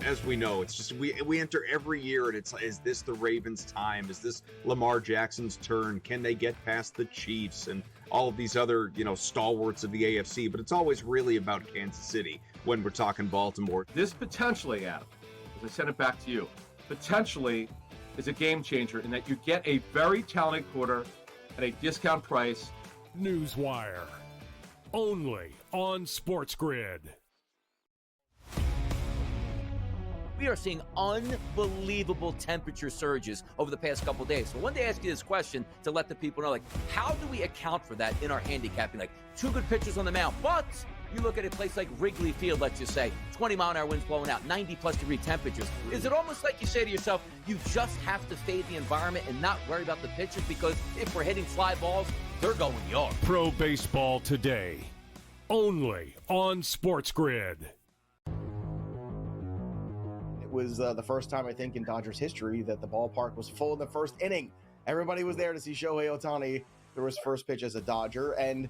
as we know, it's just we enter every year and it's like, is this the Ravens' time? Is this Lamar Jackson's turn? Can they get past the Chiefs and all of these other, stalwarts of the AFC? But it's always really about Kansas City when we're talking Baltimore. This potentially, Adam, as I send it back to you, potentially is a game changer in that you get a very talented quarter at a discount price. Newswire, only on SportsGrid. We are seeing unbelievable temperature surges over the past couple days. So I wanted to ask you this question to let the people know, how do we account for that in our handicapping? Two good pitchers on the mound, but you look at a place like Wrigley Field, let's just say, 20-mile-an-hour winds blowing out, 90-plus degree temperatures. Is it almost like you say to yourself, you just have to fade the environment and not worry about the pitchers, because if we're hitting fly balls, they're going yard? Pro Baseball Today, only on SportsGrid. It was the first time, I think, in Dodgers history that the ballpark was full in the first inning. Everybody was there to see Shohei Ohtani throw his first pitch as a Dodger, and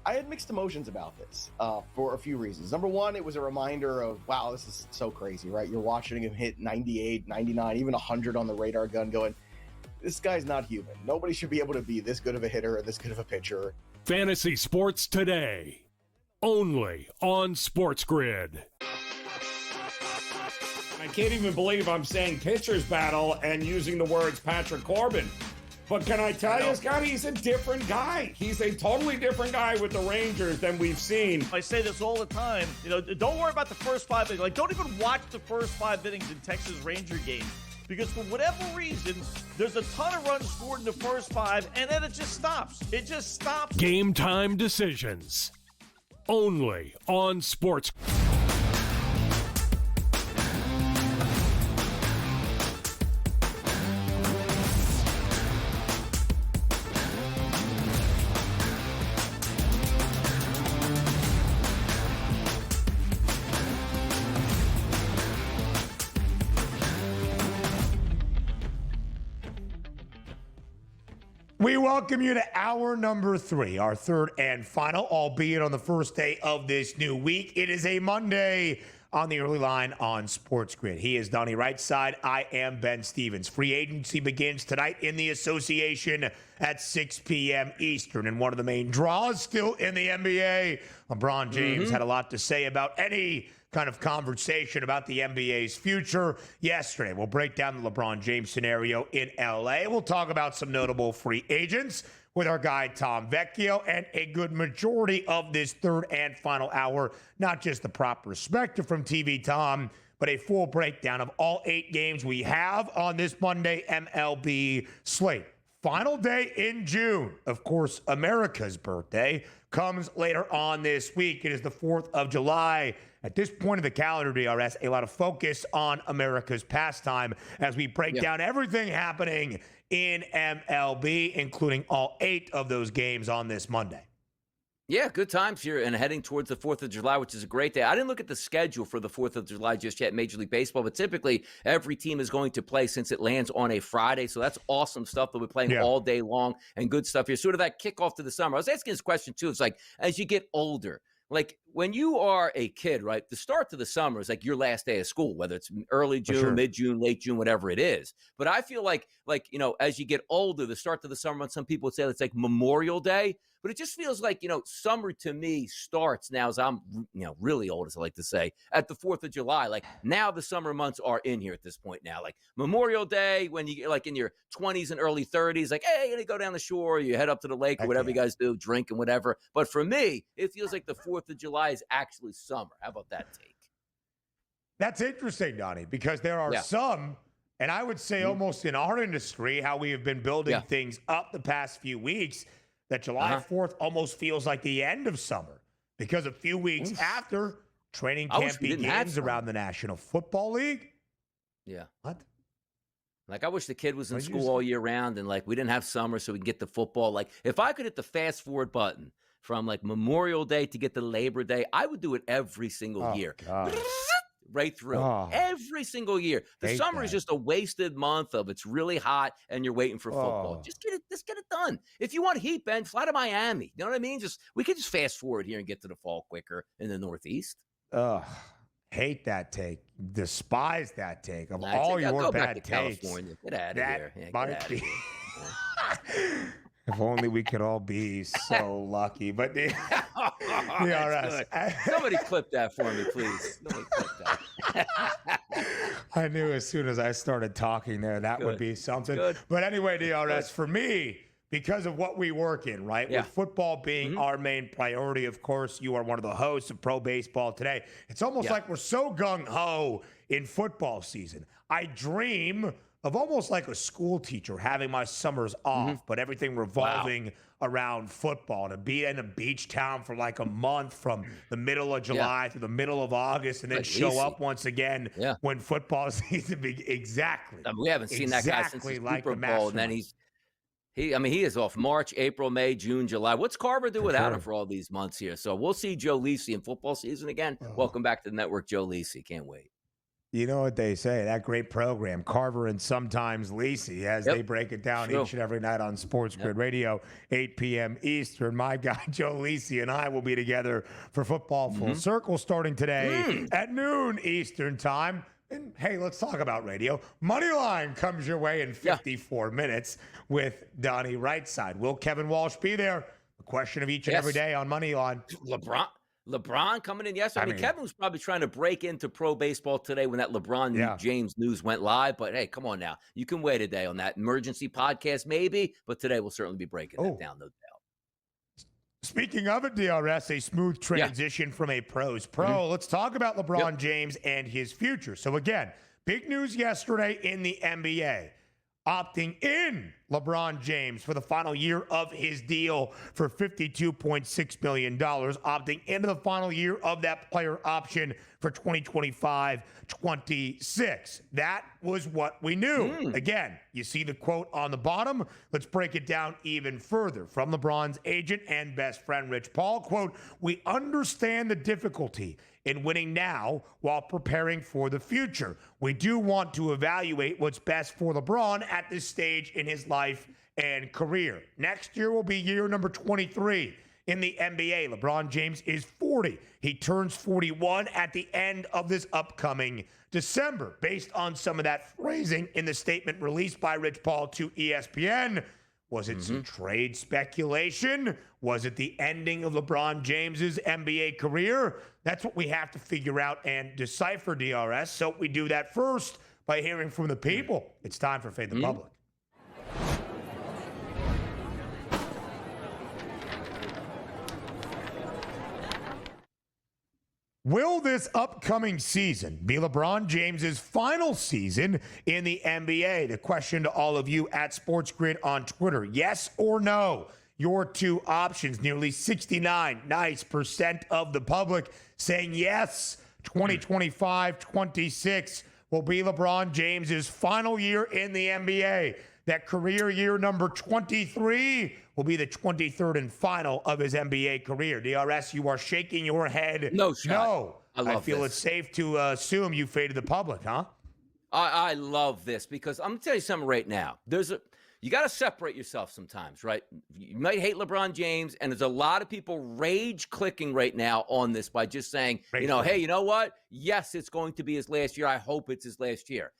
I had mixed emotions about this for a few reasons. Number one, it was a reminder of, wow, this is so crazy, right? You're watching him hit 98, 99, even 100 on the radar gun going, this guy's not human. Nobody should be able to be this good of a hitter or this good of a pitcher. Fantasy Sports Today, only on SportsGrid. I can't even believe I'm saying pitcher's battle and using the words Patrick Corbin. But can I tell you, Scotty, he's a different guy. He's a totally different guy with the Rangers than we've seen. I say this all the time. Don't worry about the first 5 innings. Don't even watch the first 5 innings in Texas Ranger games. Because for whatever reason, there's a ton of runs scored in the first 5, and then it just stops. It just stops. Game time decisions, only on Sports. We welcome you to hour number 3, our third and final, albeit on the first day of this new week. It is a Monday on the early line on SportsGrid. He is Donnie Rightside. I am Ben Stevens. Free agency begins tonight in the association at 6 p.m. Eastern. And one of the main draws still in the NBA, LeBron James had a lot to say about any kind of conversation about the NBA's future yesterday. We'll break down the LeBron James scenario in LA. We'll talk about some notable free agents with our guy Tom Vecchio, and a good majority of this third and final hour, not just the prop perspective from TV Tom, but a full breakdown of all 8 games we have on this Monday MLB slate. Final day in June. Of course, America's birthday comes later on this week. It is the 4th of July. At this point of the calendar, DRS, a lot of focus on America's pastime as we break down everything happening in MLB, including all 8 of those games on this Monday. Yeah, good times here and heading towards the 4th of July, which is a great day. I didn't look at the schedule for the 4th of July just yet in Major League Baseball, but typically every team is going to play since it lands on a Friday. So that's awesome stuff. They'll be playing all day long and good stuff here. Sort of that kickoff to the summer. I was asking this question too. It's like, as you get older, like when you are a kid, right, the start to the summer is like your last day of school, whether it's early June, mid-June, late June, whatever it is. But I feel like, as you get older, the start to the summer, and some people would say it's like Memorial Day. But it just feels like, summer to me starts now, as I'm, really old, as I like to say, at the 4th of July. Like now the summer months are in here at this point now. Like Memorial Day, when you get like in your 20s and early 30s, like, hey, you're going to go down the shore, you head up to the lake or whatever you guys do, drink and whatever. But for me, it feels like the 4th of July is actually summer. How about that take? That's interesting, Donnie, because there are some, and I would say almost in our industry, how we have been building things up the past few weeks, that July 4th almost feels like the end of summer, because a few weeks after training camp begins around the National Football League. Yeah. What? Like, I wish the kid was in school all year round and, like, we didn't have summer so we can get the football. Like, if I could hit the fast forward button from, like, Memorial Day to get to Labor Day, I would do it every single year. God. Right through every single year. The summer is just a wasted month of it's really hot and you're waiting for football. Just get it done. If you want heat, Ben, fly to Miami. You know what I mean? We could just fast forward here and get to the fall quicker in the Northeast. Hate that take. despise that take. Of Nah, all I'll your go bad back to takes, California. Get out of that here. Yeah, get might outta be. here. If only we could all be so lucky. But the That's DRS. good. Somebody clip that for me, please. Somebody clip that. I knew as soon as I started talking there, that would be something. Good. But anyway, DRS, for me, because of what we work in, right? Yeah. With football being our main priority, of course, you are one of the hosts of Pro Baseball Today. It's almost like we're so gung-ho in football season. I dream of almost like a school teacher having my summers off, but everything revolving around football. To be in a beach town for like a month from the middle of July to the middle of August, and then show up once again when football season begins. Exactly. I mean, we haven't seen that guy since the Super Bowl, and then he is off March, April, May, June, July. What's Carver do without him for all these months here? So we'll see Joe Lisi in football season again. Welcome back to the network, Joe Lisi. Can't wait. You know what they say, that great program, Carver and sometimes Lisi, as they break it down each and every night on SportsGrid Radio, 8 p.m. Eastern. My guy, Joe Lisi, and I will be together for Football Full Circle starting today at noon Eastern time. And hey, let's talk about radio. Moneyline comes your way in 54 minutes with Donnie Rightside. Will Kevin Walsh be there? The question of each and every day on Moneyline. LeBron coming in yesterday. I mean, Kevin was probably trying to break into Pro Baseball Today when that LeBron James news went live. But hey, come on now. You can wait a day on that emergency podcast, maybe. But today we'll certainly be breaking that down, no doubt. Speaking of it, DRS, a smooth transition from a pro's pro. Let's talk about LeBron James and his future. So again, big news yesterday in the NBA. Opting in LeBron James for the final year of his deal for $52.6 million, opting into the final year of that player option for 2025-26. That was what we knew. Again, you see the quote on the bottom. Let's break it down even further. From LeBron's agent and best friend, Rich Paul, quote, "We understand the difficulty in winning now while preparing for the future. We do want to evaluate what's best for LeBron at this stage in his life and career. Next year will be year number 23 in the NBA. LeBron James is 40. He turns 41 at the end of this upcoming December. Based on some of that phrasing in the statement released by Rich Paul to ESPN, was it some trade speculation? Was it the ending of LeBron James's NBA career? That's what we have to figure out and decipher, DRS. So we do that first by hearing from the people. It's time for Fade the Public. Will this upcoming season be LeBron James's final season in the NBA? The question to all of you at SportsGrid on Twitter. Yes or no? Your two options. Nearly 69% of the public saying yes. 2025-26 will be LeBron James's final year in the NBA. That career year number 23 will be the 23rd and final of his NBA career. DRS, you are shaking your head. No shot. No. I feel it's safe to assume you faded the public, huh? I love this because I'm going to tell you something right now. You got to separate yourself sometimes, right? You might hate LeBron James, and there's a lot of people rage clicking right now on this by just saying, hey, you know what? Yes, it's going to be his last year. I hope it's his last year.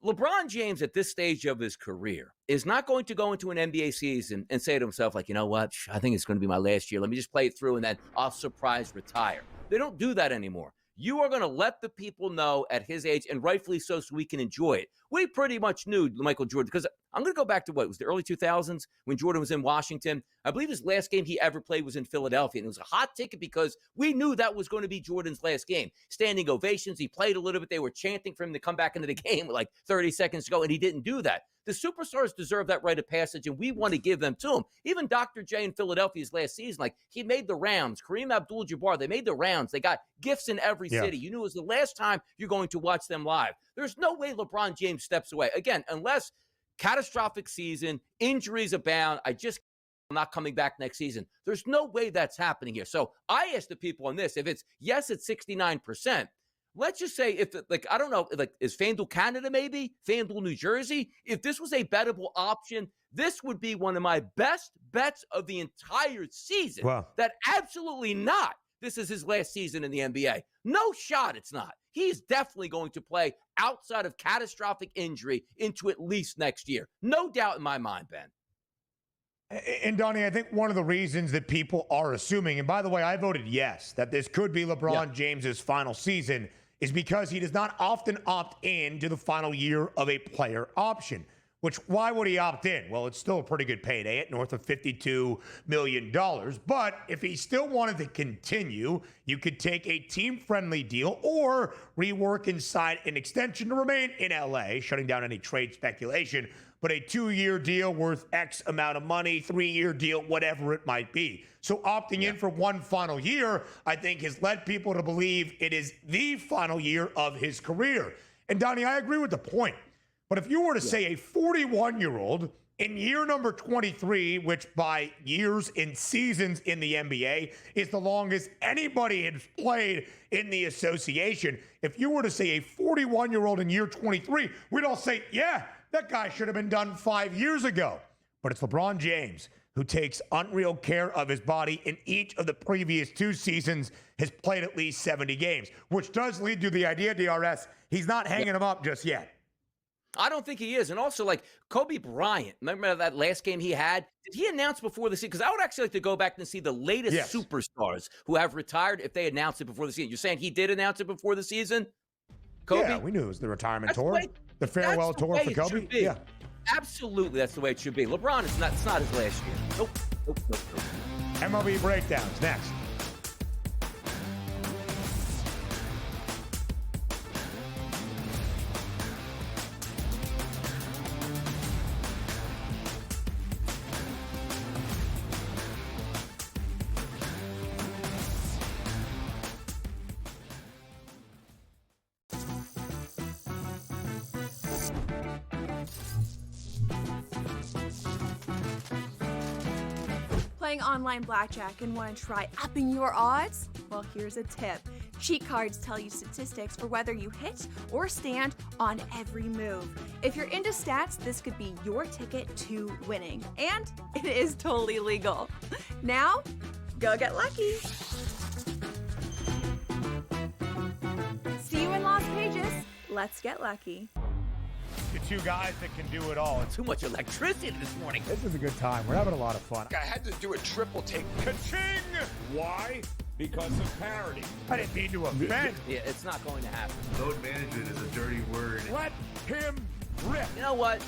LeBron James at this stage of his career is not going to go into an NBA season and say to himself, like, you know what? I think it's going to be my last year. Let me just play it through and then I'll surprise retire. They don't do that anymore. You are going to let the people know at his age, and rightfully so we can enjoy it. We pretty much knew Michael Jordan, because I'm going to go back to what was the early 2000s when Jordan was in Washington. I believe his last game he ever played was in Philadelphia, and it was a hot ticket because we knew that was going to be Jordan's last game. Standing ovations, he played a little bit. They were chanting for him to come back into the game with like 30 seconds to go, and he didn't do that. The superstars deserve that rite of passage, and we want to give them to him. Even Dr. J in Philadelphia's last season, like, he made the rounds. Kareem Abdul-Jabbar, they made the rounds. They got gifts in every city. You knew it was the last time you're going to watch them live. There's no way LeBron James steps away. Again, unless catastrophic season, injuries abound, I'm not coming back next season. There's no way that's happening here. So I asked the people on this, if it's 69%, let's just say I don't know, is FanDuel Canada maybe? FanDuel New Jersey? If this was a bettable option, this would be one of my best bets of the entire season. Wow. That absolutely not. This is his last season in the NBA. No shot it's not. he's definitely going to play outside of catastrophic injury into at least next year. No doubt in my mind, Ben. And Donnie, I think one of the reasons that people are assuming, and by the way, I voted yes, that this could be LeBron James's final season, is because he does not often opt in to the final year of a player option. Which, why would he opt in? Well, it's still a pretty good payday at north of $52 million. But if he still wanted to continue, you could take a team-friendly deal or rework inside an extension to remain in LA, shutting down any trade speculation. But a 2-year deal worth X amount of money, 3-year deal, whatever it might be. So opting in for one final year, I think, has led people to believe it is the final year of his career. And Donnie, I agree with the point. But if you were to say a 41-year-old in year number 23, which by years and seasons in the NBA is the longest anybody has played in the association, if you were to say a 41-year-old in year 23, we'd all say, yeah, that guy should have been done 5 years ago. But it's LeBron James who takes unreal care of his body in each of the previous 2 seasons, has played at least 70 games, which does lead to the idea, DRS, he's not hanging him up just yet. I don't think he is. And also, like, Kobe Bryant, remember that last game he had? Did he announce before the season? Because I would actually like to go back and see the latest superstars who have retired if they announced it before the season. You're saying he did announce it before the season? Kobe? Yeah, we knew it was the retirement That's tour. The farewell tour for Kobe? Yeah. Absolutely, that's the way it should be. LeBron, it's not his last year. Nope. MLB breakdowns next. Playing online blackjack and want to try upping your odds? Well, here's a tip. Cheat cards tell you statistics for whether you hit or stand on every move. If you're into stats, this could be your ticket to winning. And it is totally legal. Now, go get lucky. See you in Las Vegas. Let's get lucky. The 2 guys that can do it all. Too much electricity this morning. This is a good time. We're having a lot of fun. I had to do a triple take. Ka-ching! Why? Because of parity. I didn't mean to offend. Yeah, it's not going to happen. Load management is a dirty word. Let him rip. You know what?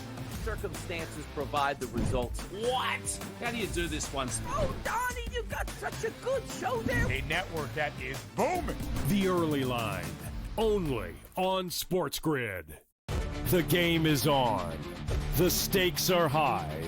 Circumstances provide the results. What? How do you do this one? Oh, Donnie, you got such a good show there. A network that is booming. The Early Line, only on SportsGrid. The game is on. The stakes are high.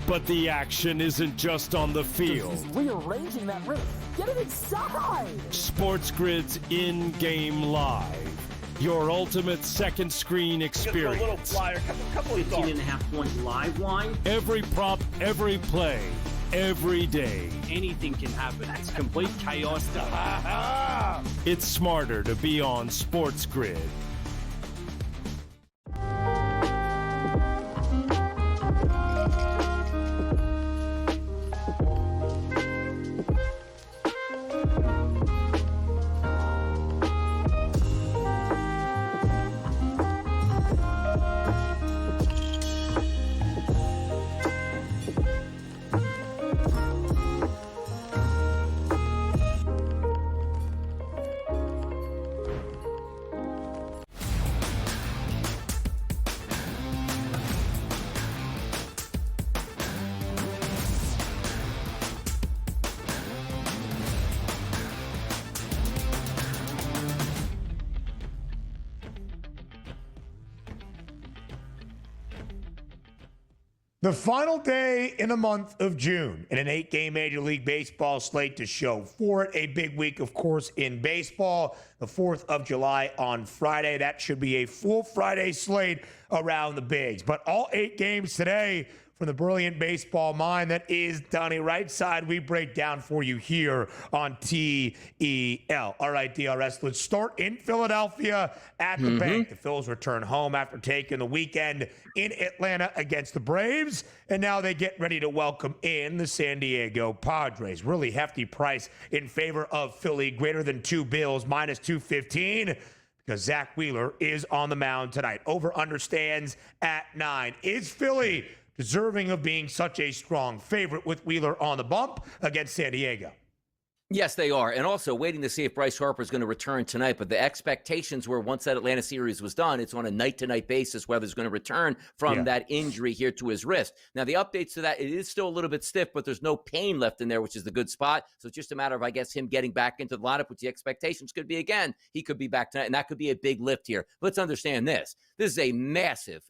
But the action isn't just on the field. He's rearranging that rim. Get it inside! SportsGrid's in-game live. Your ultimate second screen experience. A little flyer, couple of 15.5-point live line. Every prop, every play, every day. Anything can happen. It's complete chaos. It's smarter to be on SportsGrid. The final day in the month of June in an 8-game Major League Baseball slate to show for it. A big week, of course, in baseball. The 4th of July on Friday. That should be a full Friday slate around the bigs. But all 8 games today from the brilliant baseball mind that is Donnie Rightside, we break down for you here on TEL. All right, DRS, let's start in Philadelphia at the bank. The Phils return home after taking the weekend in Atlanta against the Braves, and now they get ready to welcome in the San Diego Padres. Really hefty price in favor of Philly, greater than 2 bills, minus 215. because Zach Wheeler is on the mound tonight. Over understands at 9. Is Philly deserving of being such a strong favorite with Wheeler on the bump against San Diego? Yes, they are. And also waiting to see if Bryce Harper is going to return tonight. But the expectations were once that Atlanta series was done, it's on a night-to-night basis whether he's going to return from that injury here to his wrist. Now, the updates to that, it is still a little bit stiff, but there's no pain left in there, which is the good spot. So it's just a matter of, I guess, him getting back into the lineup, which the expectations could be, again, he could be back tonight, and that could be a big lift here. Let's understand this. This is a massive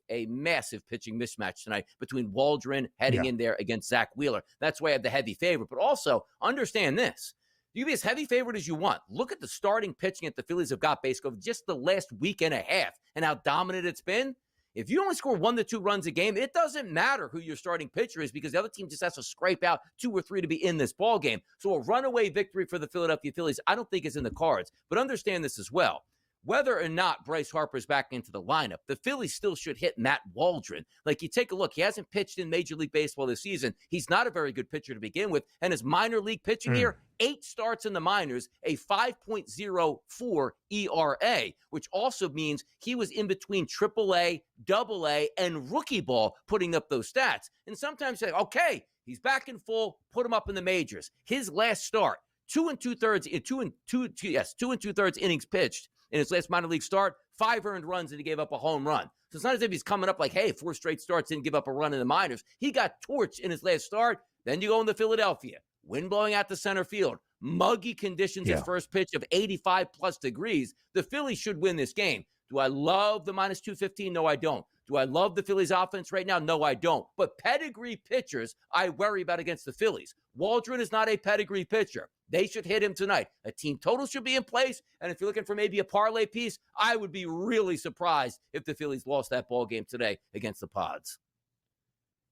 pitching mismatch tonight between Waldron heading in there against Zach Wheeler. That's why I have the heavy favorite. But also, understand this. You can be as heavy favorite as you want. Look at the starting pitching that the Phillies have got based over just the last week and a half and how dominant it's been. If you only score 1 to 2 runs a game, it doesn't matter who your starting pitcher is because the other team just has to scrape out 2 or 3 to be in this ball game. So a runaway victory for the Philadelphia Phillies, I don't think is in the cards. But understand this as well. Whether or not Bryce Harper's back into the lineup, the Phillies still should hit Matt Waldron. Like, you take a look, he hasn't pitched in Major League Baseball this season. He's not a very good pitcher to begin with. And his minor league pitching here, 8 starts in the minors, a 5.04 ERA, which also means he was in between AAA, AA, and rookie ball putting up those stats. And sometimes you say, okay, he's back in full, put him up in the majors. His last start, 2 2.3 innings pitched. In his last minor league start, 5 earned runs, and he gave up a home run. So it's not as if he's coming up like, hey, 4 straight starts, didn't give up a run in the minors. He got torched in his last start. Then you go into Philadelphia. Wind blowing out to center field. Muggy conditions at first pitch of 85-plus degrees. The Phillies should win this game. Do I love the minus 215? No, I don't. Do I love the Phillies offense right now? No, I don't. But pedigree pitchers, I worry about against the Phillies. Waldron is not a pedigree pitcher. They should hit him tonight. A team total should be in place. And if you're looking for maybe a parlay piece, I would be really surprised if the Phillies lost that ball game today against the Pods.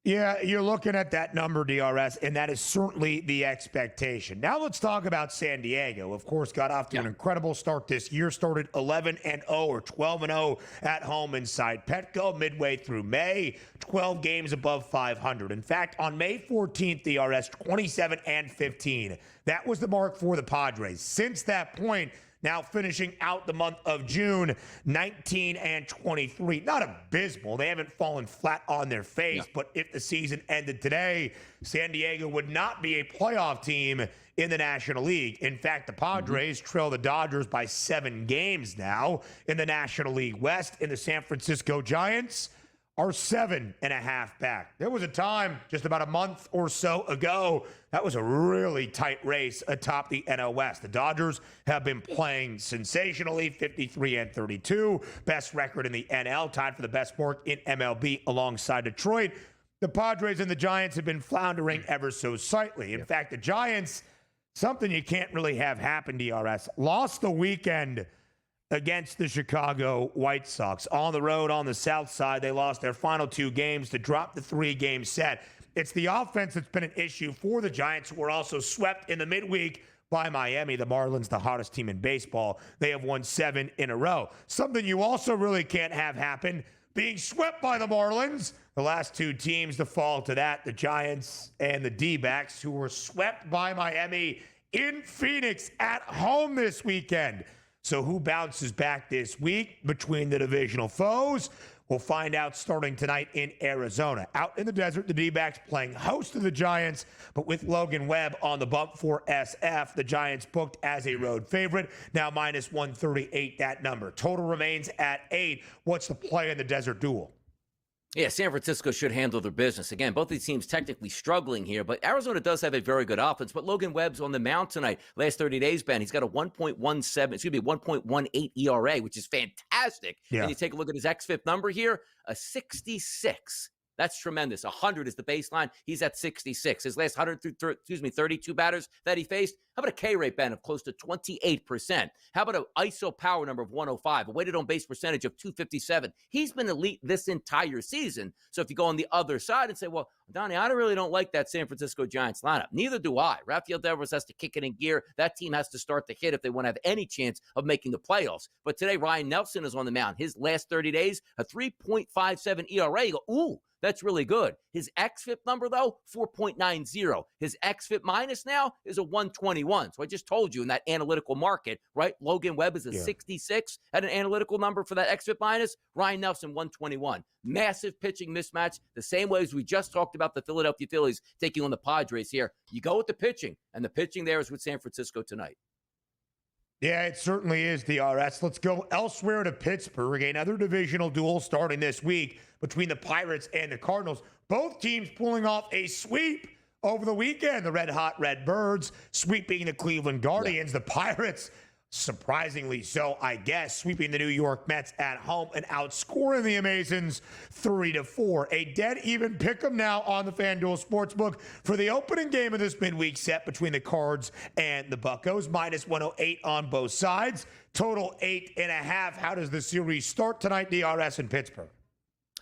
Yeah, you're looking at that number, DRS, and that is certainly the expectation. Now let's talk about San Diego. Of course, got off to an incredible start this year. Started 11-0 or 12-0 at home inside Petco midway through May. 12 games above 500. In fact, on May 14th, DRS, 27-15. That was the mark for the Padres. Since that point, now finishing out the month of June, 19-23. Not abysmal. They haven't fallen flat on their face, but if the season ended today, San Diego would not be a playoff team in the National League. In fact, the Padres trail the Dodgers by 7 games now in the National League West, and the San Francisco Giants are 7.5 back. There was a time just about a month or so ago that was a really tight race atop the NL West. The Dodgers have been playing sensationally, 53-32, best record in the NL, tied for the best mark in MLB alongside Detroit. The Padres and the Giants have been floundering ever so slightly. In fact, the Giants, something you can't really have happen, DRS, lost the weekend against the Chicago White Sox. On the road on the south side, they lost their final 2 games to drop the 3-game set. It's the offense that's been an issue for the Giants, who were also swept in the midweek by Miami. The Marlins, the hottest team in baseball. They have won 7 in a row. Something you also really can't have happen, being swept by the Marlins. The last 2 teams to fall to that, the Giants and the D-backs, who were swept by Miami in Phoenix at home this weekend. So who bounces back this week between the divisional foes? We'll find out starting tonight in Arizona. Out in the desert, the D-backs playing host to the Giants, but with Logan Webb on the bump for SF. The Giants booked as a road favorite, now minus 138, that number. Total remains at 8. What's the play in the desert duel? Yeah, San Francisco should handle their business. Again, both these teams technically struggling here, but Arizona does have a very good offense. But Logan Webb's on the mound tonight. Last 30 days, Ben, he's got a 1.17 ERA, which is fantastic. And you take a look at his xFIP number here, a 66. That's tremendous. 100 is the baseline. He's at 66. His last 32 batters that he faced. How about a K rate, Ben, of close to 28%? How about an ISO power number of 105, a weighted on base percentage of 257? He's been elite this entire season. So if you go on the other side and say, well, Donnie, I really don't like that San Francisco Giants lineup. Neither do I. Rafael Devers has to kick it in gear. That team has to start to hit if they want to have any chance of making the playoffs. But today, Ryan Nelson is on the mound. His last 30 days, a 3.57 ERA. You go, ooh, that's really good. His xFIP number, though, 4.90. His xFIP minus now is a 121. 121. So I just told you in that analytical market, right? Logan Webb is a 66 at an analytical number for that XFIP minus. Ryan Nelson, 121. Massive pitching mismatch, the same way as we just talked about the Philadelphia Phillies taking on the Padres here. You go with the pitching, and the pitching there is with San Francisco tonight. Yeah, it certainly is, DRS. Let's go elsewhere to Pittsburgh. Another divisional duel starting this week between the Pirates and the Cardinals. Both teams pulling off a sweep over the weekend. The red-hot Redbirds sweeping the Cleveland Guardians. The Pirates, surprisingly so, I guess, sweeping the New York Mets at home and outscoring the Amazons 3-4. A dead-even pick'em now on the FanDuel Sportsbook for the opening game of this midweek set between the Cards and the Buccos. Minus 108 on both sides. Total 8.5. How does the series start tonight, DRS in Pittsburgh?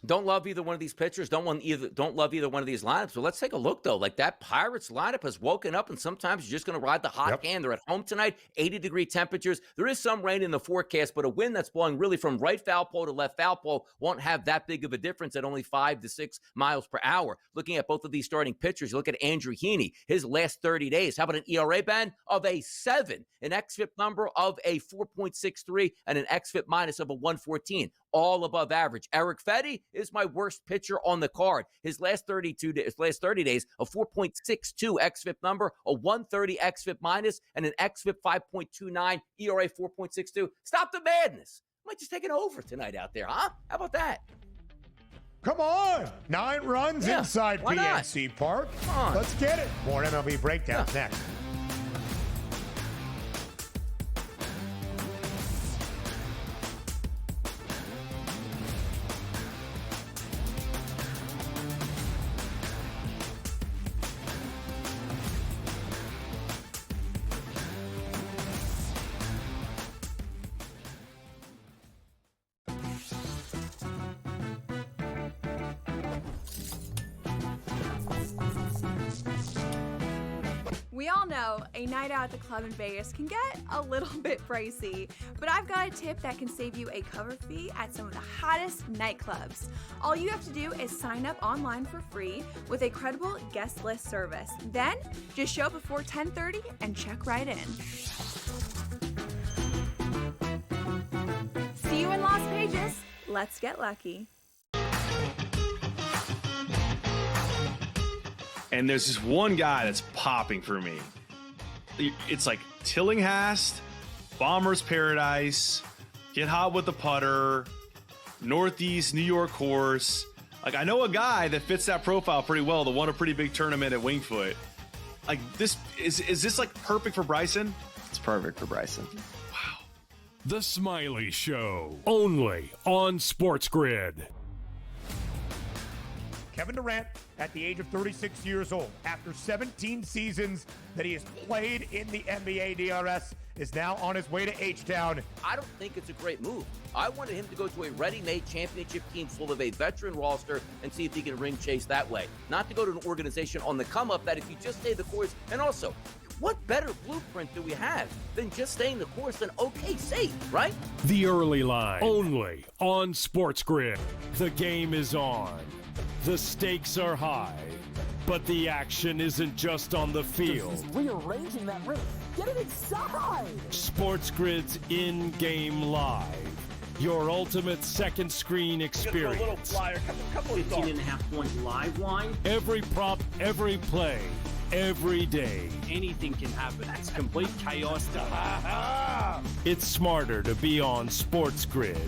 Don't love either one of these pitchers. Don't love either one of these lineups. But let's take a look, though. Like, that Pirates lineup has woken up, and sometimes you're just going to ride the hot hand. They're at home tonight, 80-degree temperatures. There is some rain in the forecast, but a wind that's blowing really from right foul pole to left foul pole won't have that big of a difference at only 5 to 6 miles per hour. Looking at both of these starting pitchers, you look at Andrew Heaney, his last 30 days. How about an ERA, Ben, of a 7, an XFIP number of a 4.63, and an XFIP minus of a 114. All above average. Eric Fetty is my worst pitcher on the card. His last 30 days, a 4.62 xFIP number, a 130 xFIP minus, and an xFIP 5.29, ERA 4.62. Stop the madness. Might just take it over tonight out there, huh? How about that? Come on. 9 runs inside PNC Park. Let's get it. More MLB breakdowns next. We all know a night out at the club in Vegas can get a little bit pricey, but I've got a tip that can save you a cover fee at some of the hottest nightclubs. All you have to do is sign up online for free with a credible guest list service. Then, just show up before 10:30 and check right in. See you in Las Vegas. Let's get lucky. And there's this one guy that's popping for me. It's like Tillinghast, Bombers Paradise, Get Hot with the Putter, Northeast New York Horse. Like, I know a guy that fits that profile pretty well that won a pretty big tournament at Wingfoot. Like, this is this like perfect for Bryson? It's perfect for Bryson. Wow. The Smiley Show, only on SportsGrid. Kevin Durant, at the age of 36 years old, after 17 seasons that he has played in the NBA, DRS, is now on his way to H-Town. I don't think it's a great move. I wanted him to go to a ready-made championship team full of a veteran roster and see if he can ring chase that way. Not to go to an organization on the come-up that if you just stay the course, and also, what better blueprint do we have than just staying the course than OKC, right? The Early Line, only on SportsGrid. The game is on. The stakes are high, but the action isn't just on the field. He's rearranging that ring. Get it inside! SportsGrid's in-game live. Your ultimate second screen experience. A little flyer, couple of 15.5-point live line. Every prop, every play, every day. Anything can happen. That's complete chaos. It's smarter to be on SportsGrid.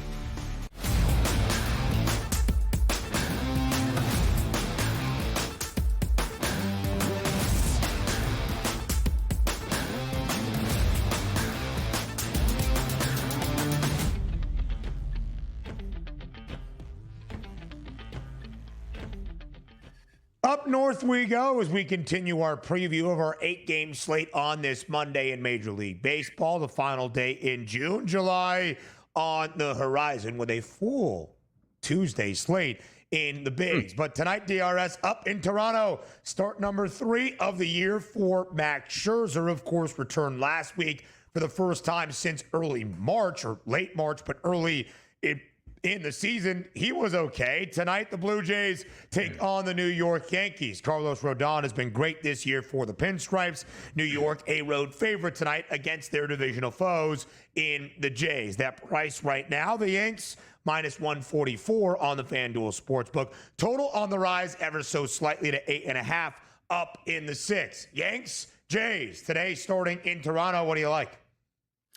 Up north we go as we continue our preview of our 8-game slate on this Monday in Major League Baseball. The final day in June, July on the horizon with a full Tuesday slate in the bigs. But tonight, DRS up in Toronto. Start number 3 of the year for Max Scherzer. Of course, returned last week for the first time since early March or late March, but early in in the season, he was okay. Tonight, the Blue Jays take on the New York Yankees. Carlos Rodon has been great this year for the Pinstripes. New York, a road favorite tonight against their divisional foes in the Jays. That price right now, the Yanks, minus 144 on the FanDuel Sportsbook. Total on the rise ever so slightly to 8.5, up in the 6. Yanks, Jays, today starting in Toronto. What do you like?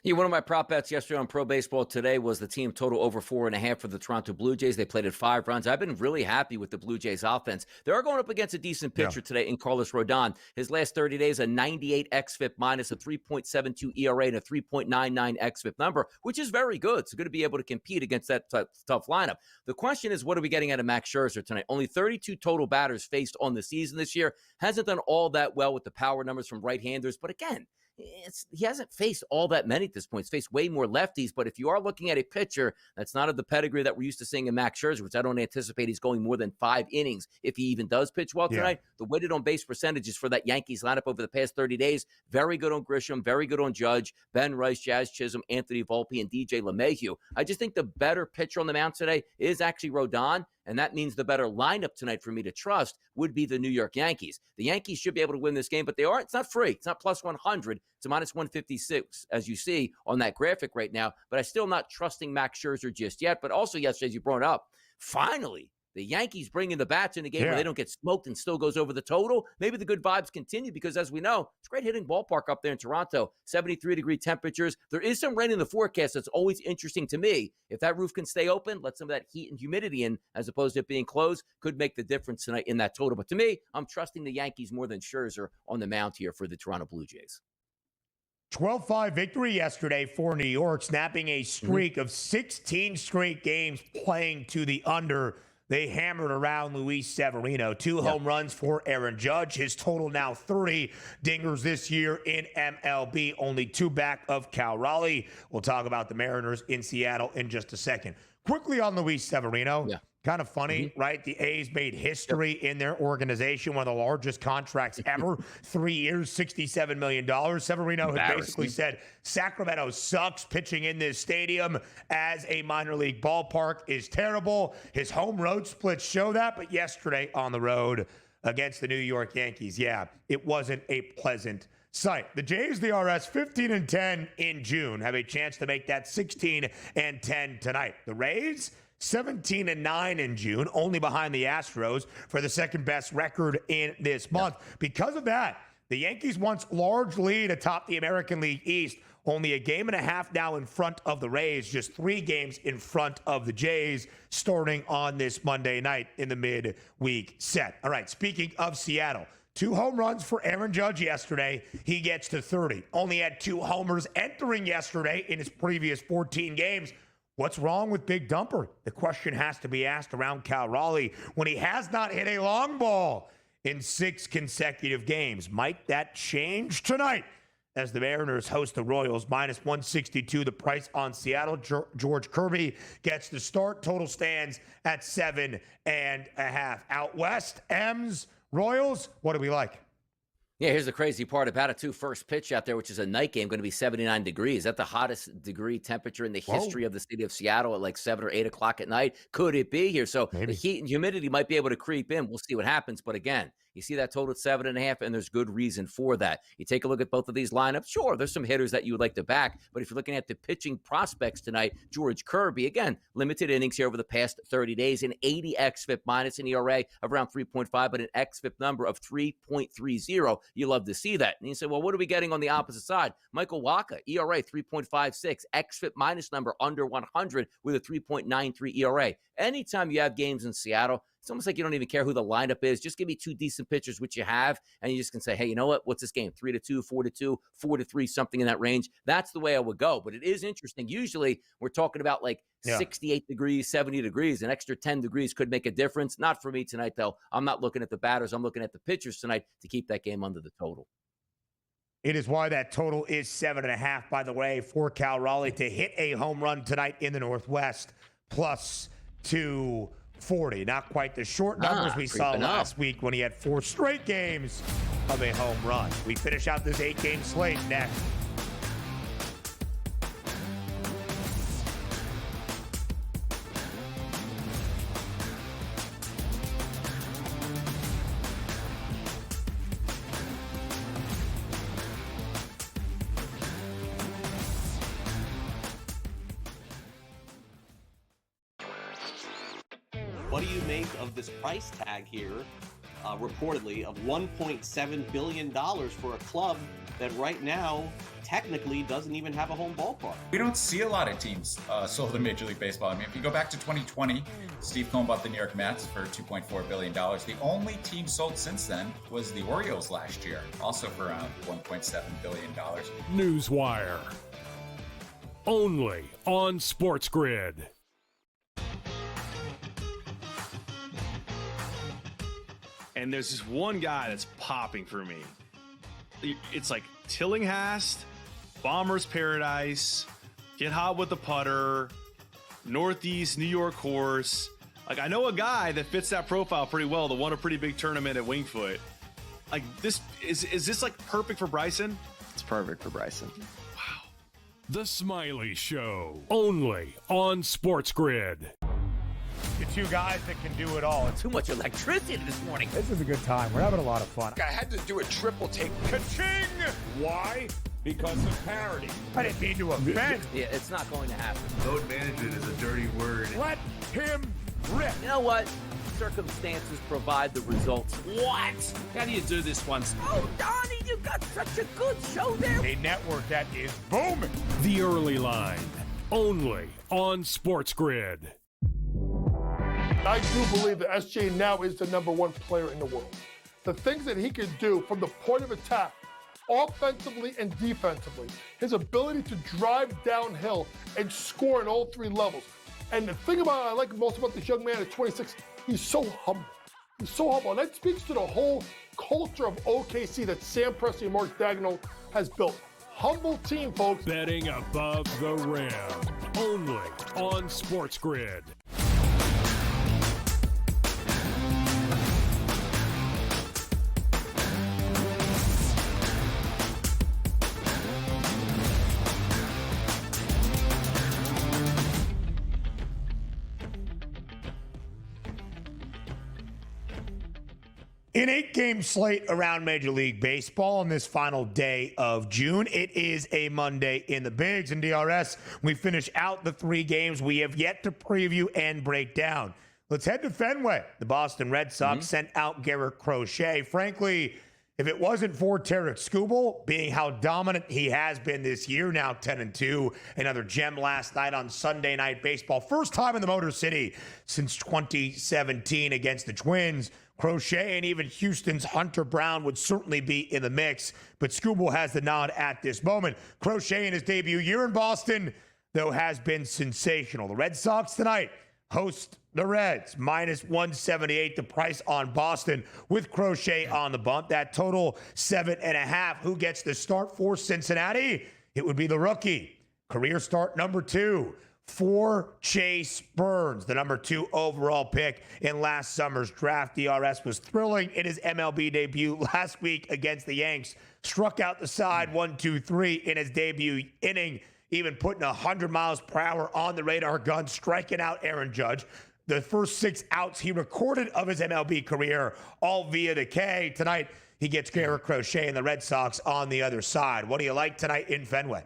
Yeah, one of my prop bets yesterday on Pro Baseball Today was the team total over 4.5 for the Toronto Blue Jays. They played at 5 runs. I've been really happy with the Blue Jays offense. They are going up against a decent pitcher today in Carlos Rodon. His last 30 days, a 98 xFIP minus, a 3.72 ERA, and a 3.99 xFIP number, which is very good. So good to be able to compete against that tough lineup. The question is, what are we getting out of Max Scherzer tonight? Only 32 total batters faced on the season this year. Hasn't done all that well with the power numbers from right-handers, but again, he hasn't faced all that many at this point. He's faced way more lefties, but if you are looking at a pitcher that's not of the pedigree that we're used to seeing in Max Scherzer, which I don't anticipate he's going more than 5 innings if he even does pitch well tonight, the weighted on base percentages for that Yankees lineup over the past 30 days, very good on Grisham, very good on Judge, Ben Rice, Jazz Chisholm, Anthony Volpe, and DJ LeMahieu. I just think the better pitcher on the mound today is actually Rodon, and that means the better lineup tonight for me to trust would be the New York Yankees. The Yankees should be able to win this game, but it's not free. It's not plus 100. It's a minus 156, as you see on that graphic right now. But I'm still not trusting Max Scherzer just yet. But also, yesterday, as you brought up, finally, the Yankees bring in the bats in a game where they don't get smoked and still goes over the total. Maybe the good vibes continue because, as we know, it's a great hitting ballpark up there in Toronto. 73-degree temperatures. There is some rain in the forecast. That's always interesting to me. If that roof can stay open, let some of that heat and humidity in as opposed to it being closed, could make the difference tonight in that total. But to me, I'm trusting the Yankees more than Scherzer on the mound here for the Toronto Blue Jays. 12-5 victory yesterday for New York, snapping a streak of 16 straight games playing to the under. They hammered around Luis Severino. 2 home runs for Aaron Judge. His total now 30 dingers this year in MLB. Only 2 back of Cal Raleigh. We'll talk about the Mariners in Seattle in just a second. Quickly on Luis Severino. Kind of funny, right? The A's made history in their organization, one of the largest contracts ever. 3 years, $67 million. Severino had basically said, Sacramento sucks. Pitching in this stadium as a minor league ballpark is terrible. His home road splits show that, but yesterday on the road against the New York Yankees, it wasn't a pleasant sight. The Jays, the RS, 15-10 in June, have a chance to make that 16-10 tonight. The Rays, 17-9 in June, only behind the Astros for the second best record in this month. Because of that, the Yankees once large lead atop the American League East, only a game and a half now in front of the Rays, just 3 games in front of the Jays starting on this Monday night in the midweek set. All right, speaking of Seattle, 2 home runs for Aaron Judge yesterday. He gets to 30. Only had 2 homers entering yesterday in his previous 14 games. What's wrong with Big Dumper? The question has to be asked around Cal Raleigh when he has not hit a long ball in 6 consecutive games. Might that change tonight as the Mariners host the Royals? Minus 162, the price on Seattle. George Kirby gets the start. Total stands at 7.5. Out west, M's, Royals, what do we like? Yeah, here's the crazy part about it, too. First pitch out there, which is a night game, going to be 79 degrees. Is that the hottest degree temperature in the history of the city of Seattle at like 7 or 8 o'clock at night? Could it be here? So the heat and humidity might be able to creep in. We'll see what happens. But again, you see that total at 7.5, and there's good reason for that. You take a look at both of these lineups. Sure, there's some hitters that you would like to back, but if you're looking at the pitching prospects tonight, George Kirby, again, limited innings here over the past 30 days, an 80 xFIP minus, an ERA of around 3.5, but an xFIP number of 3.30. You love to see that. And you say, well, what are we getting on the opposite side? Michael Wacha, ERA 3.56, xFIP minus number under 100 with a 3.93 ERA. Anytime you have games in Seattle, it's almost like you don't even care who the lineup is. Just give me 2 decent pitchers, which you have, and you just can say, hey, you know what? What's this game? 3-2, 4-2, 4-3, something in that range. That's the way I would go. But it is interesting. Usually we're talking about like 68 degrees, 70 degrees. An extra 10 degrees could make a difference. Not for me tonight, though. I'm not looking at the batters. I'm looking at the pitchers tonight to keep that game under the total. It is why that total is 7.5, by the way, for Cal Raleigh to hit a home run tonight in the Northwest, plus 240. Not quite the short numbers we saw last week when he had 4 straight games of a home run. We finish out this 8-game slate next. What do you make of this price tag here, reportedly, of $1.7 billion for a club that right now technically doesn't even have a home ballpark? We don't see a lot of teams sold in Major League Baseball. I mean, if you go back to 2020, Steve Cohen bought the New York Mets for $2.4 billion. The only team sold since then was the Orioles last year, also for around $1.7 billion. Newswire. Only on SportsGrid. And there's this one guy that's popping for me. It's like Tillinghast, Bomber's Paradise, Get Hot with the Putter, Northeast New York Horse. Like, I know a guy that fits that profile pretty well, that won a pretty big tournament at Winged Foot. Like, this is this like perfect for Bryson? It's perfect for Bryson. Wow. The Smiley Show. Only on SportsGrid. The two guys that can do it all. Too much electricity this morning. This is a good time. We're having a lot of fun. I had to do a triple take. Ka-ching! Why? Because of parity. I didn't mean to offend. Yeah, it's not going to happen. Load management is a dirty word. Let him rip. You know what? Circumstances provide the results. What? How do you do this once? Oh, Donnie, you got such a good show there. A network that is booming. The Early Line. Only on SportsGrid. I do believe that SJ now is the #1 player in the world. The things that he can do from the point of attack, offensively and defensively, his ability to drive downhill and score in all three levels. And the thing I like most about this young man at 26, he's so humble. He's so humble. And that speaks to the whole culture of OKC that Sam Presti and Mark Daigneault has built. Humble team, folks. Betting above the rim. Only on SportsGrid. An 8-game slate around Major League Baseball on this final day of June. It is a Monday in the Bigs and DRS. We finish out the 3 games we have yet to preview and break down. Let's head to Fenway. The Boston Red Sox sent out Garrett Crochet. Frankly, if it wasn't for Tarek Skubal being how dominant he has been this year, now 10-2, another gem last night on Sunday Night Baseball. First time in the Motor City since 2017 against the Twins. Crochet and even Houston's Hunter Brown would certainly be in the mix, but Skubal has the nod at this moment. Crochet in his debut year in Boston, though, has been sensational. The Red Sox tonight host the Reds, -178, the price on Boston, with Crochet on the bump. That total 7.5. Who gets the start for Cincinnati? It would be the rookie. Career start number 2. For Chase Burns, the #2 overall pick in last summer's draft. DRS was thrilling in his MLB debut last week against the Yanks. Struck out the side 1-2-3 in his debut inning, even putting 100 miles per hour on the radar gun, striking out Aaron Judge. The first 6 outs he recorded of his MLB career, all via the K. Tonight, he gets Garrett Crochet and the Red Sox on the other side. What do you like tonight in Fenway?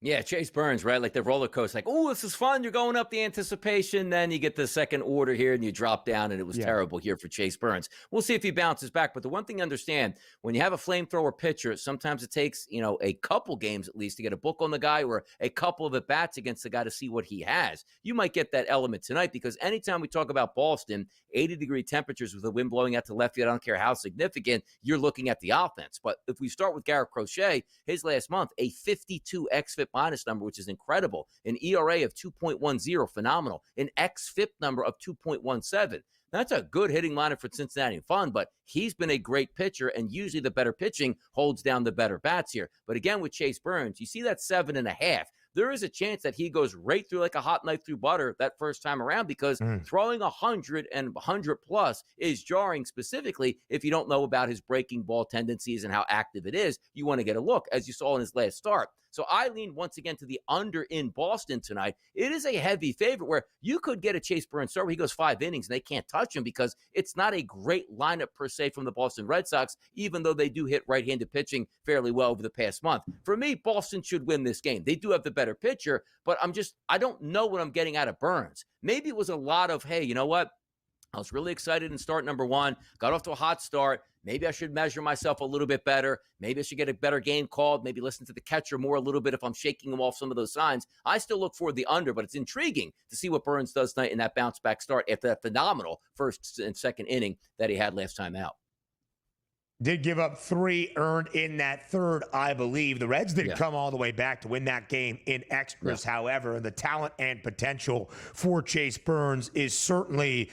Yeah, Chase Burns, right? Like the roller coaster. Like, oh, this is fun. You're going up the anticipation. Then you get the second order here and you drop down, and it was terrible here for Chase Burns. We'll see if he bounces back. But the one thing to understand, when you have a flamethrower pitcher, sometimes it takes, a couple games at least to get a book on the guy, or a couple of at-bats against the guy to see what he has. You might get that element tonight, because anytime we talk about Boston, 80-degree temperatures with the wind blowing out to left field, I don't care how significant, you're looking at the offense. But if we start with Garrett Crochet, his last month, a 52 xFIP minus number, which is incredible. An ERA of 2.10, phenomenal. An xFIP number of 2.17. That's a good hitting lineup for Cincinnati and fun, but he's been a great pitcher, and usually the better pitching holds down the better bats here. But again, with Chase Burns, you see that 7.5. There is a chance that he goes right through like a hot knife through butter that first time around, because throwing 100 and 100 plus is jarring, specifically if you don't know about his breaking ball tendencies and how active it is. You want to get a look, as you saw in his last start. So I lean once again to the under in Boston tonight. It is a heavy favorite where you could get a Chase Burns start where he goes 5 innings and they can't touch him, because it's not a great lineup per se from the Boston Red Sox, even though they do hit right-handed pitching fairly well over the past month. For me, Boston should win this game. They do have the better pitcher, but I don't know what I'm getting out of Burns. Maybe it was a lot of, hey, you know what? I was really excited in start number one, got off to a hot start. Maybe I should measure myself a little bit better. Maybe I should get a better game called. Maybe listen to the catcher more a little bit if I'm shaking him off some of those signs. I still look for the under, but it's intriguing to see what Burns does tonight in that bounce back start after that phenomenal first and second inning that he had last time out. Did give up 3 earned in that third, I believe. The Reds did come all the way back to win that game in extras. However, the talent and potential for Chase Burns is certainly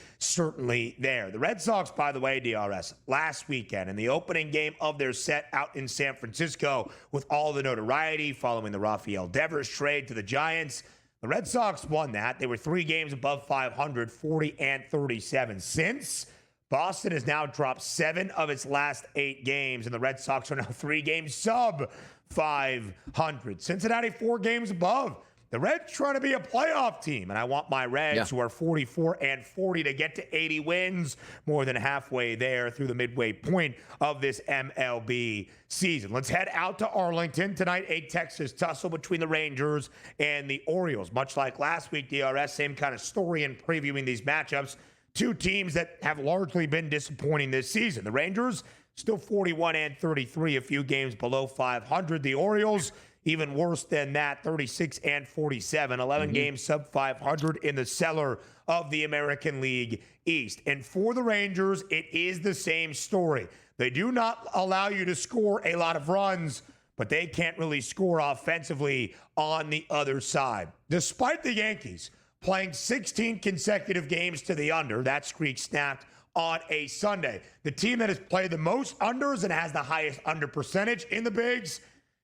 there. The Red Sox, by the way, DRS, last weekend in the opening game of their set out in San Francisco with all the notoriety following the Rafael Devers trade to the Giants, the Red Sox won that. They were 3 games above 500, 40-37. Since Boston has now dropped 7 of its last 8 games, and the Red Sox are now 3 games sub 500. Cincinnati 4 games above. The Reds trying to be a playoff team, and I want my Reds, who are 44-40, to get to 80 wins, more than halfway there through the midway point of this MLB season. Let's head out to Arlington tonight. A Texas tussle between the Rangers and the Orioles. Much like last week, DRS, same kind of story in previewing these matchups. 2 teams that have largely been disappointing this season. The Rangers still 41-33, a few games below 500. The Orioles, even worse than that, 36-47, 11 games sub 500 in the cellar of the American League East. And for the Rangers, it is the same story. They do not allow you to score a lot of runs, but they can't really score offensively on the other side. Despite the Yankees playing 16 consecutive games to the under, that streak snapped on a Sunday. The team that has played the most unders and has the highest under percentage in the bigs,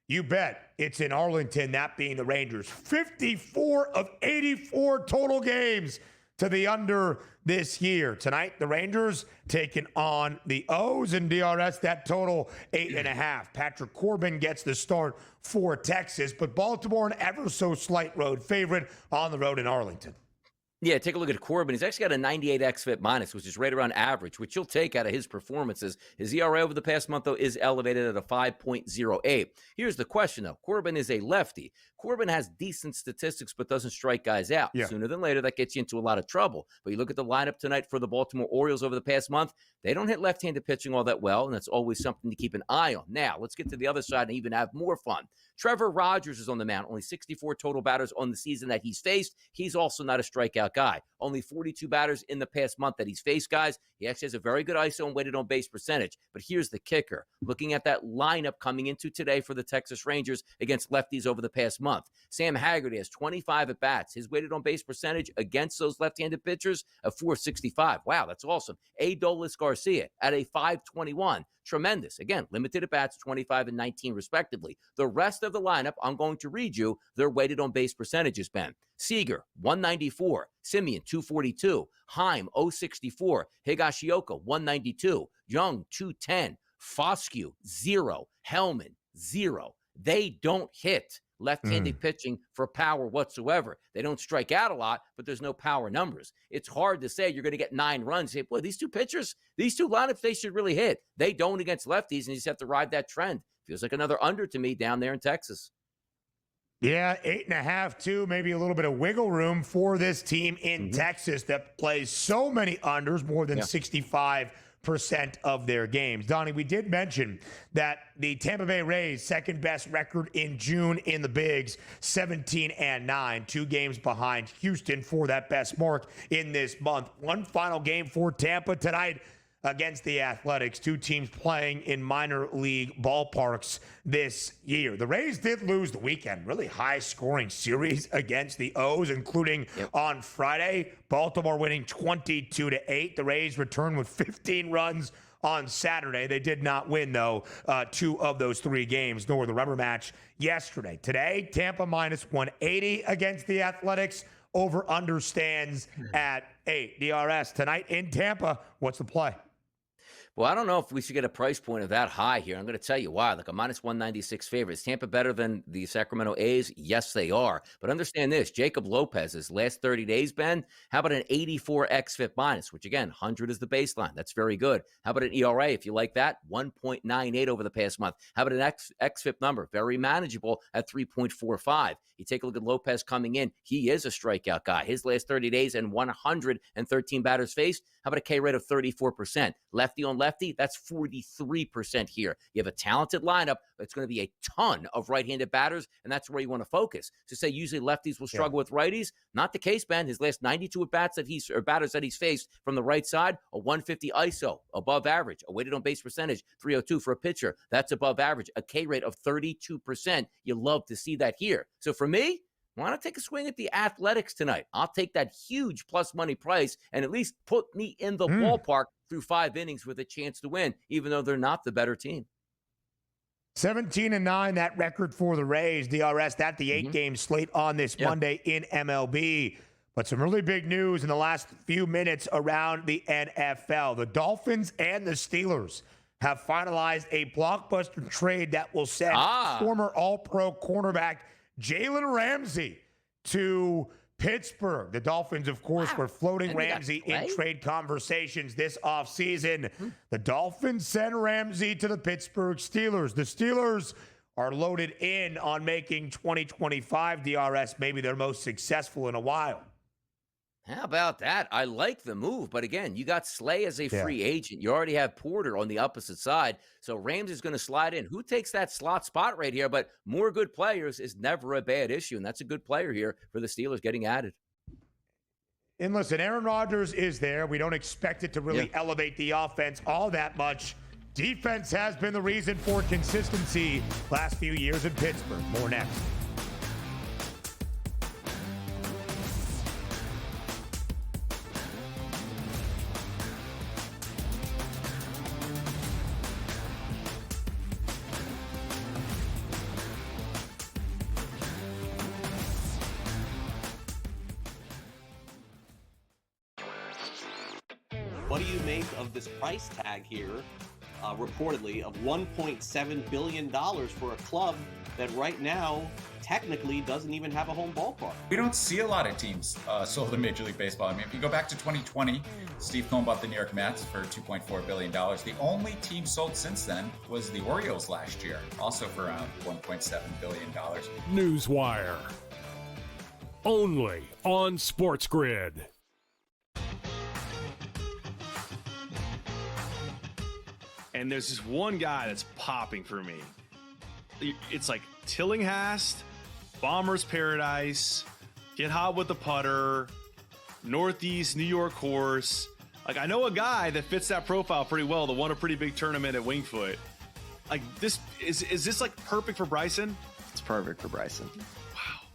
you bet it's in Arlington, that being the Rangers. 54 of 84 total games to the under this year. Tonight, the Rangers taking on the O's, and DRS, that total 8.5. Patrick Corbin gets the start for Texas, but Baltimore, an ever so slight road favorite on the road in Arlington. Yeah, take a look at Corbin. He's actually got a 98 xFIP minus, which is right around average, which you'll take out of his performances. His ERA over the past month, though, is elevated at a 5.08. Here's the question, though. Corbin is a lefty. Corbin has decent statistics, but doesn't strike guys out. Sooner than later, that gets you into a lot of trouble. But you look at the lineup tonight for the Baltimore Orioles over the past month, they don't hit left-handed pitching all that well, and that's always something to keep an eye on. Now, let's get to the other side and even have more fun. Trevor Rogers is on the mound. Only 64 total batters on the season that he's faced. He's also not a strikeout guy. Only 42 batters in the past month that he's faced, guys. He actually has a very good ISO and weighted on base percentage. But here's the kicker. Looking at that lineup coming into today for the Texas Rangers against lefties over the past month, Sam Haggerty has 25 at-bats. His weighted on base percentage against those left-handed pitchers of 465. Wow, that's awesome. Adolis Garcia at a 521. Tremendous. Again, limited at-bats, 25 and 19 respectively. The rest of the lineup, I'm going to read you their weighted on base percentages, Ben. Seager, 194. Simeon, 242. Heim, 064. Higashioka, 192. Young, 210. Foscue, 0. Hellman, 0. They don't hit left-handed pitching for power whatsoever. They don't strike out a lot, but there's no power numbers. It's hard to say you're going to get 9 runs. Say, boy, these 2 pitchers, these 2 lineups, they should really hit. They don't against lefties, and you just have to ride that trend. Feels like another under to me down there in Texas. Yeah, 8.5 too, maybe a little bit of wiggle room for this team in Texas that plays so many unders, more than 65% of their games. Donnie, we did mention that the Tampa Bay Rays, second best record in June in the bigs, 17-9, 2 games behind Houston for that best mark in this month. One final game for Tampa tonight against the Athletics, 2 teams playing in minor league ballparks this year. The Rays did lose the weekend. Really high-scoring series against the O's, including on Friday. Baltimore winning 22-8. The Rays returned with 15 runs on Saturday. They did not win, though, 2 of those 3 games, nor the rubber match yesterday. Today, Tampa minus 180 against the Athletics. Over-under stands at 8. DRS tonight in Tampa. What's the play? Well, I don't know if we should get a price point of that high here. I'm going to tell you why. Like a minus 196 favorite. Is Tampa better than the Sacramento A's? Yes, they are. But understand this. Jacob Lopez's last 30 days, Ben, how about an 84 xFIP minus, which again, 100 is the baseline. That's very good. How about an ERA, if you like that? 1.98 over the past month. How about an xFIP number? Very manageable at 3.45. You take a look at Lopez coming in. He is a strikeout guy. His last 30 days and 113 batters faced. How about a K rate of 34%? Lefty on lefty, that's 43% here. You have a talented lineup. It's going to be a ton of right-handed batters, and that's where you want to focus. To say usually lefties will struggle with righties, not the case, Ben. His last 92 at-bats batters that he's faced from the right side, a 150 ISO, above average. A weighted on base percentage, 302 for a pitcher. That's above average. A K rate of 32%. You love to see that here. So for me, why not take a swing at the Athletics tonight? I'll take that huge plus money price and at least put me in the ballpark through 5 innings with a chance to win, even though they're not the better team. 17-9, that record for the Rays. DRS, that the 8-game slate on this Monday in MLB. But some really big news in the last few minutes around the NFL. The Dolphins and the Steelers have finalized a blockbuster trade that will send former All-Pro cornerback Jalen Ramsey to Pittsburgh. The Dolphins, of course, were floating Ramsey in trade conversations this offseason. The Dolphins send Ramsey to the Pittsburgh Steelers. The Steelers are loaded in on making 2025 DRS maybe their most successful in a while. How about that? I like the move, but again, you got Slay as a free agent. You already have Porter on the opposite side, so Ramsey's going to slide in. Who takes that slot spot right here? But more good players is never a bad issue, and that's a good player here for the Steelers getting added. And listen, Aaron Rodgers is there. We don't expect it to really elevate the offense all that much. Defense has been the reason for consistency last few years in Pittsburgh. More next. What do you make of this price tag here, reportedly, of $1.7 billion for a club that right now technically doesn't even have a home ballpark? We don't see a lot of teams sold in Major League Baseball. I mean, if you go back to 2020, Steve Cohen bought the New York Mets for $2.4 billion. The only team sold since then was the Orioles last year, also for around $1.7 billion. Newswire. Only on SportsGrid. And there's this one guy that's popping for me. It's like Tillinghast, Bomber's Paradise, Get Hot with the Putter, Northeast New York Horse. Like, I know a guy that fits that profile pretty well that won a pretty big tournament at Wingfoot. Like, this is this like perfect for Bryson? It's perfect for Bryson. Wow.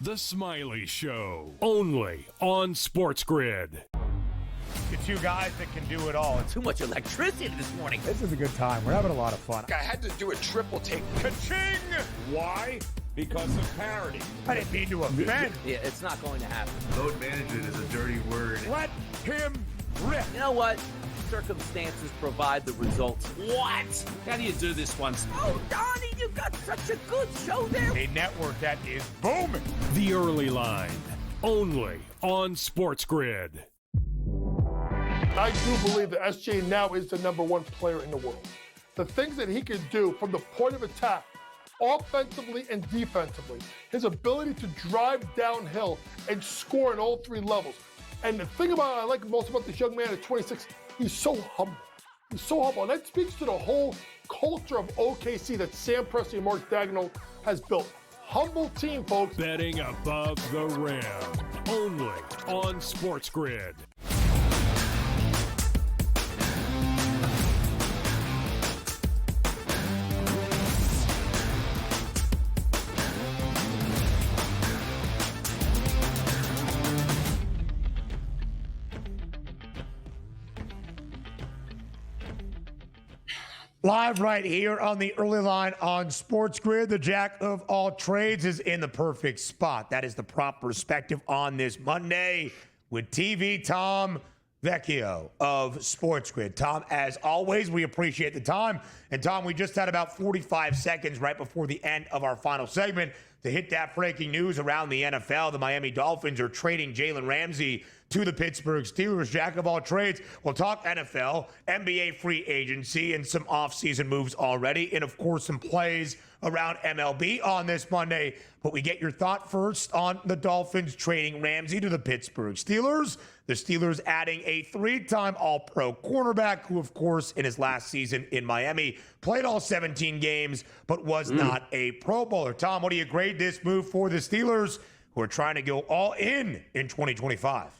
The Smiley Show. Only on SportsGrid. The two guys that can do it all. Too much electricity this morning. This is a good time. We're having a lot of fun. I had to do a triple take. Ka-ching! Why? Because of parity. I didn't mean to offend. Yeah, it's not going to happen. Load management is a dirty word. Let him rip. You know what? Circumstances provide the results. What? How do you do this one? Oh, Donnie, you got such a good show there. A network that is booming. The Early Line. Only on SportsGrid. I do believe that SJ now is the #1 player in the world. The things that he can do from the point of attack, offensively and defensively, his ability to drive downhill and score in all 3 levels. And the thing I like most about this young man at 26, he's so humble. He's so humble. And that speaks to the whole culture of OKC that Sam Presti and Mark Daigneault has built. Humble team, folks. Betting above the rim. Only on SportsGrid. Live right here on the Early Line on SportsGrid. The jack of all trades is in the perfect spot. That is the prop perspective on this Monday with TV Tom Vecchio of SportsGrid. Tom, as always, we appreciate the time. And Tom, we just had about 45 seconds right before the end of our final segment to hit that breaking news around the NFL. The Miami Dolphins are trading Jalen Ramsey to the Pittsburgh Steelers. Jack of all trades. We'll talk NFL, NBA free agency, and some offseason moves already. And, of course, some plays around MLB on this Monday. But we get your thought first on the Dolphins trading Ramsey to the Pittsburgh Steelers. The Steelers adding a 3-time All-Pro cornerback who, of course, in his last season in Miami, played all 17 games but was not a Pro Bowler. Tom, what do you grade this move for the Steelers who are trying to go all in 2025?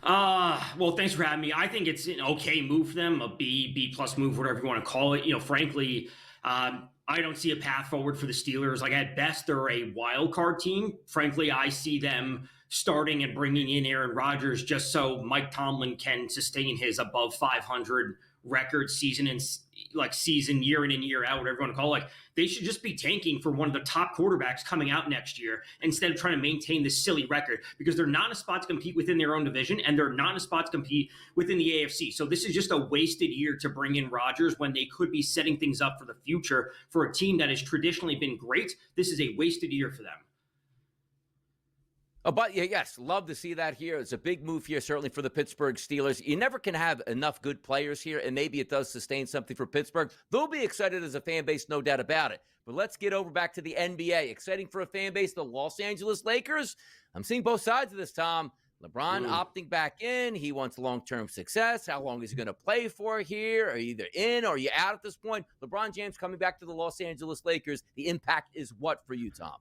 Well, thanks for having me. I think it's an okay move for them, a B plus move, whatever you want to call it. Frankly, I don't see a path forward for the Steelers. Like, at best, they're a wild card team. Frankly, I see them starting and bringing in Aaron Rodgers just so Mike Tomlin can sustain his above 500 record season year in and year out, whatever you want to call it. Like, they should just be tanking for one of the top quarterbacks coming out next year instead of trying to maintain this silly record, because they're not in a spot to compete within their own division and they're not in a spot to compete within the AFC. So this is just a wasted year to bring in Rodgers when they could be setting things up for the future for a team that has traditionally been great. This is a wasted year for them. Oh, but yes, love to see that here. It's a big move here, certainly for the Pittsburgh Steelers. You never can have enough good players here, and maybe it does sustain something for Pittsburgh. They'll be excited as a fan base, no doubt about it. But let's get over back to the NBA. Exciting for a fan base, the Los Angeles Lakers. I'm seeing both sides of this, Tom. LeBron opting back in. He wants long-term success. How long is he going to play for here? Are you either in or are you out at this point? LeBron James coming back to the Los Angeles Lakers. The impact is what for you, Tom?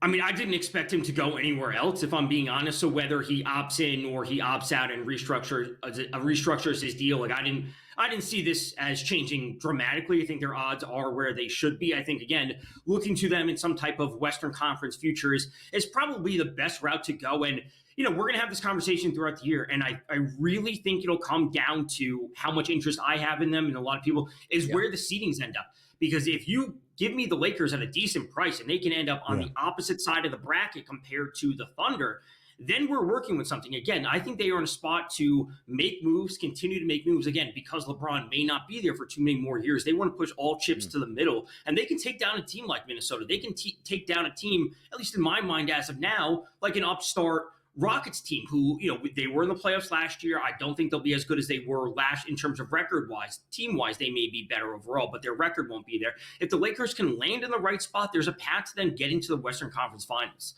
I mean, I didn't expect him to go anywhere else, if I'm being honest. So whether he opts in or he opts out and restructures his deal, like, I didn't see this as changing dramatically. I think their odds are where they should be. I think, again, looking to them in some type of Western Conference future is probably the best route to go. And, we're going to have this conversation throughout the year. And I really think it'll come down to how much interest I have in them, and a lot of people, is where the seedings end up. Because if you give me the Lakers at a decent price and they can end up on the opposite side of the bracket compared to the Thunder, then we're working with something. Again, I think they are in a spot to make moves, continue to make moves. Again, because LeBron may not be there for too many more years, they want to push all chips to the middle. And they can take down a team like Minnesota. They can take down a team, at least in my mind as of now, like an upstart Rockets team who, they were in the playoffs last year. I don't think they'll be as good as they were last in terms of record-wise. Team-wise, they may be better overall, but their record won't be there. If the Lakers can land in the right spot, there's a path to them getting to the Western Conference Finals.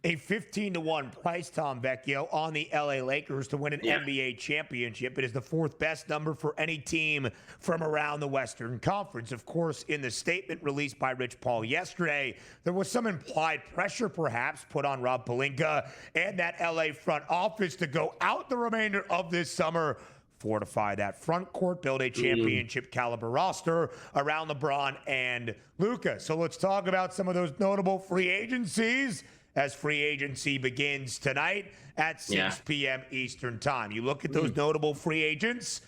A 15-1 price, Tom Vecchio, on the LA Lakers to win an NBA championship. It is the fourth best number for any team from around the Western Conference. Of course, in the statement released by Rich Paul yesterday, there was some implied pressure perhaps put on Rob Pelinka and that LA front office to go out the remainder of this summer, fortify that front court, build a championship caliber roster around LeBron and Luka. So let's talk about some of those notable free agencies as free agency begins tonight at 6 p.m. Eastern time. You look at those notable free agents,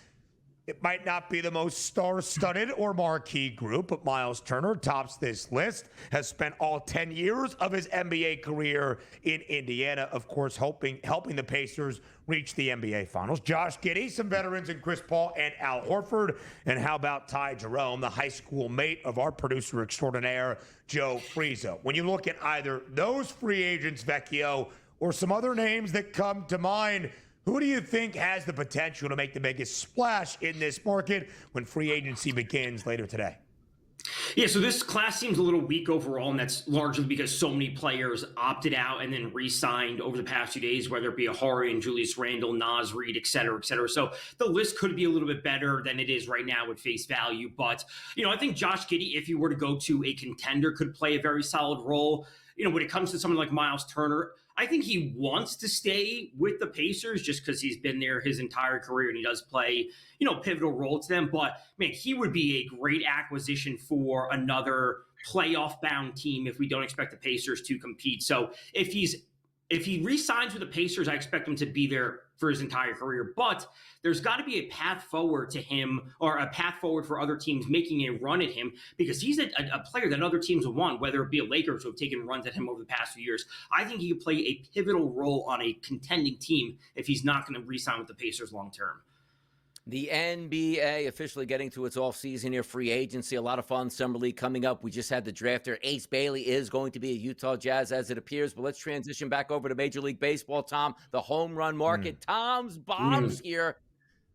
it might not be the most star-studded or marquee group, but Miles Turner tops this list, has spent all 10 years of his NBA career in Indiana, of course, helping the Pacers reach the NBA Finals. Josh Giddey, some veterans in Chris Paul and Al Horford. And how about Ty Jerome, the high school mate of our producer extraordinaire, Joe Frizo? When you look at either those free agents, Vecchio, or some other names that come to mind, who do you think has the potential to make the biggest splash in this market when free agency begins later today? Yeah, so this class seems a little weak overall, and that's largely because so many players opted out and then re-signed over the past few days, whether it be Ahari and Julius Randle, Naz Reid, et cetera, et cetera. So the list could be a little bit better than it is right now at face value. But, I think Josh Giddey, if he were to go to a contender, could play a very solid role. When it comes to someone like Miles Turner, I think he wants to stay with the Pacers just because he's been there his entire career and he does play, pivotal role to them. But, man, he would be a great acquisition for another playoff-bound team if we don't expect the Pacers to compete. So if he's if he re-signs with the Pacers, I expect him to be there for his entire career. But there's got to be a path forward to him, or a path forward for other teams making a run at him, because he's a player that other teams have won, whether it be a Lakers who have taken runs at him over the past few years. I think he could play a pivotal role on a contending team if he's not going to re-sign with the Pacers long term. The NBA officially getting to its offseason here, free agency, a lot of fun, summer league coming up. We just had the draft there. Ace Bailey is going to be a Utah Jazz as it appears, but let's transition back over to Major League Baseball, Tom, the home run market. Tom's bombs here.